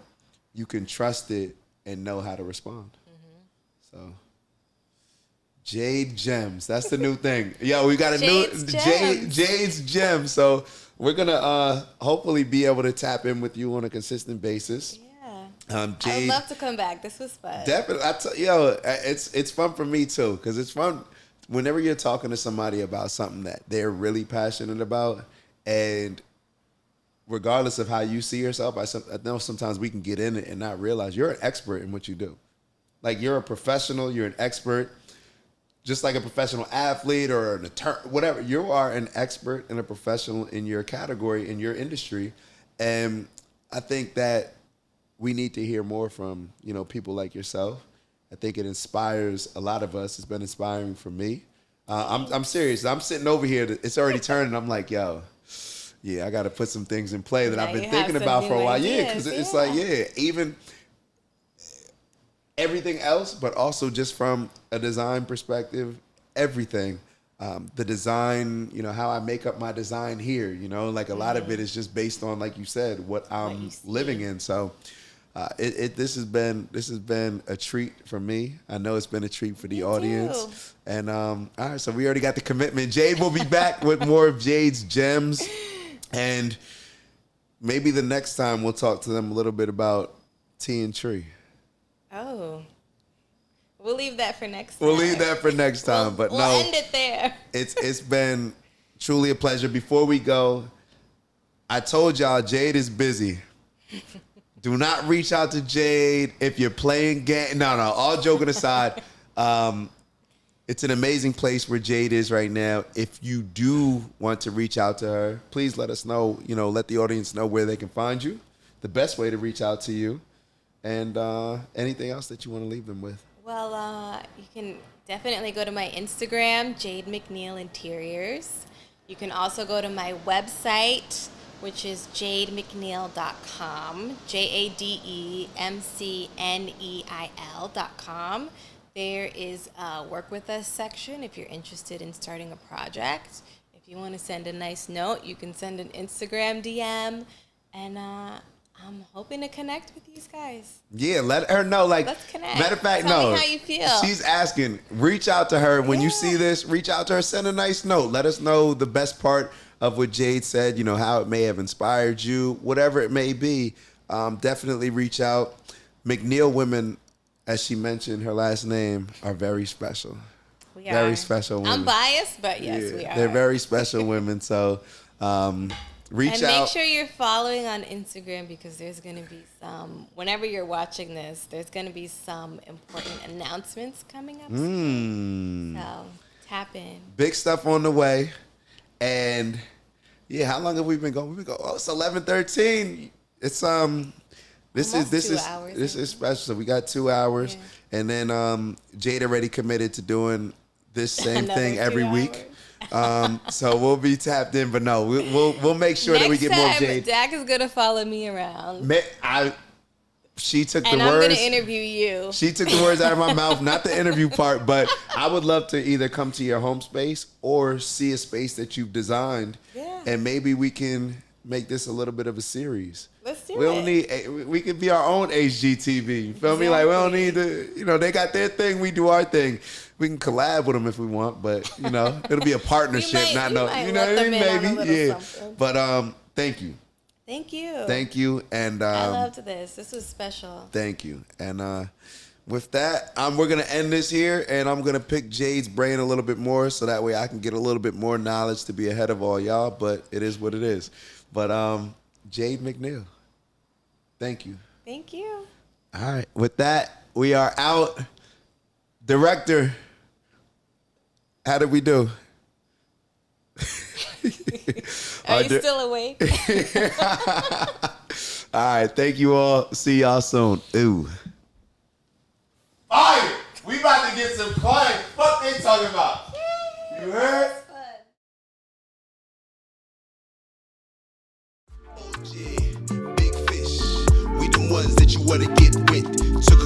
[SPEAKER 1] You can trust it and know how to respond. So, Jade Gems, that's the new thing. Yo, we got a Jade's Gems. So we're gonna hopefully be able to tap in with you on a consistent basis.
[SPEAKER 2] Yeah,
[SPEAKER 1] Jade,
[SPEAKER 2] I'd love to come back. This was fun.
[SPEAKER 1] Definitely, it's fun for me too, because it's fun whenever you're talking to somebody about something that they're really passionate about, and regardless of how you see yourself, I know sometimes we can get in it and not realize you're an expert in what you do. Like, you're a professional, you're an expert, just like a professional athlete or an attorney, whatever. You are an expert and a professional in your category, in your industry. And I think that we need to hear more from, people like yourself. I think it inspires a lot of us. It's been inspiring for me. I'm serious. I'm sitting over here. It's already turning. I'm like, yo, yeah, I got to put some things in play that I've been thinking about for a while. Yeah, because it's like, even everything else, but also just from a design perspective, everything. The design, how I make up my design here, like a lot of it is just based on, like you said, what I'm living in. So this has been a treat for me. I know it's been a treat for the audience. Too. And all right, so we already got the commitment. Jade will be back with more of Jade's gems, and maybe the next time we'll talk to them a little bit about Tea and Tree.
[SPEAKER 2] Oh. We'll leave that for next time.
[SPEAKER 1] We'll leave that for next time. We'll
[SPEAKER 2] end it there.
[SPEAKER 1] It's been truly a pleasure. Before we go, I told y'all Jade is busy. Do not reach out to Jade if you're playing games. No, all joking aside, it's an amazing place where Jade is right now. If you do want to reach out to her, please let us know, let the audience know where they can find you, the best way to reach out to you, and anything else that you want to leave them with.
[SPEAKER 2] Well, you can definitely go to my Instagram, Jade McNeill Interiors. You can also go to my website, which is jademcneil.com, JADEMCNEIL.com. There is a Work With Us section if you're interested in starting a project. If you want to send a nice note, you can send an Instagram DM, and I'm hoping to connect with these guys.
[SPEAKER 1] Yeah, let her know.
[SPEAKER 2] Let's connect.
[SPEAKER 1] Matter of fact,
[SPEAKER 2] Tell me how you feel.
[SPEAKER 1] She's asking. Reach out to her. When you see this, reach out to her. Send a nice note. Let us know the best part of what Jade said, how it may have inspired you, whatever it may be. Definitely reach out. McNeill women, as she mentioned, her last name, are very special.
[SPEAKER 2] We are.
[SPEAKER 1] Very special women.
[SPEAKER 2] I'm biased, but yes, we are.
[SPEAKER 1] They're very special women. So reach out.
[SPEAKER 2] And make sure you're following on Instagram, because there's going to be whenever you're watching this, there's going to be some important announcements coming up soon. So tap in.
[SPEAKER 1] Big stuff on the way. And yeah, how long have we been going? We've been going. Oh, it's 11:13. It's this is special. So we got 2 hours, and then Jade already committed to doing this same thing every week. So we'll be tapped in, but no, we'll make sure that we get more Jade.
[SPEAKER 2] Dak is gonna follow me around.
[SPEAKER 1] She took the
[SPEAKER 2] and
[SPEAKER 1] words.
[SPEAKER 2] I'm gonna interview you.
[SPEAKER 1] She took the words out of my mouth, not the interview part, but I would love to either come to your home space or see a space that you've designed, and maybe we can make this a little bit of a series.
[SPEAKER 2] Let's do
[SPEAKER 1] we don't need. We could be our own HGTV. You feel me? Like, we don't need to. They got their thing. We do our thing. We can collab with them if we want, but it'll be a partnership. Maybe. But thank you.
[SPEAKER 2] Thank you.
[SPEAKER 1] Thank you. And
[SPEAKER 2] I loved this. This was special.
[SPEAKER 1] Thank you. And with that, we're going to end this here, and I'm going to pick Jade's brain a little bit more so that way I can get a little bit more knowledge to be ahead of all y'all, but it is what it is. But Jade McNeill, thank you.
[SPEAKER 2] Thank you.
[SPEAKER 1] All right. With that, we are out. Director, how did we do?
[SPEAKER 2] Are you still awake?
[SPEAKER 1] All right. Thank you all. See y'all soon. Ooh. Fire! We about to get some clients. What they talking about? You heard? OG, big fish. We the ones that you wanna get with. Took a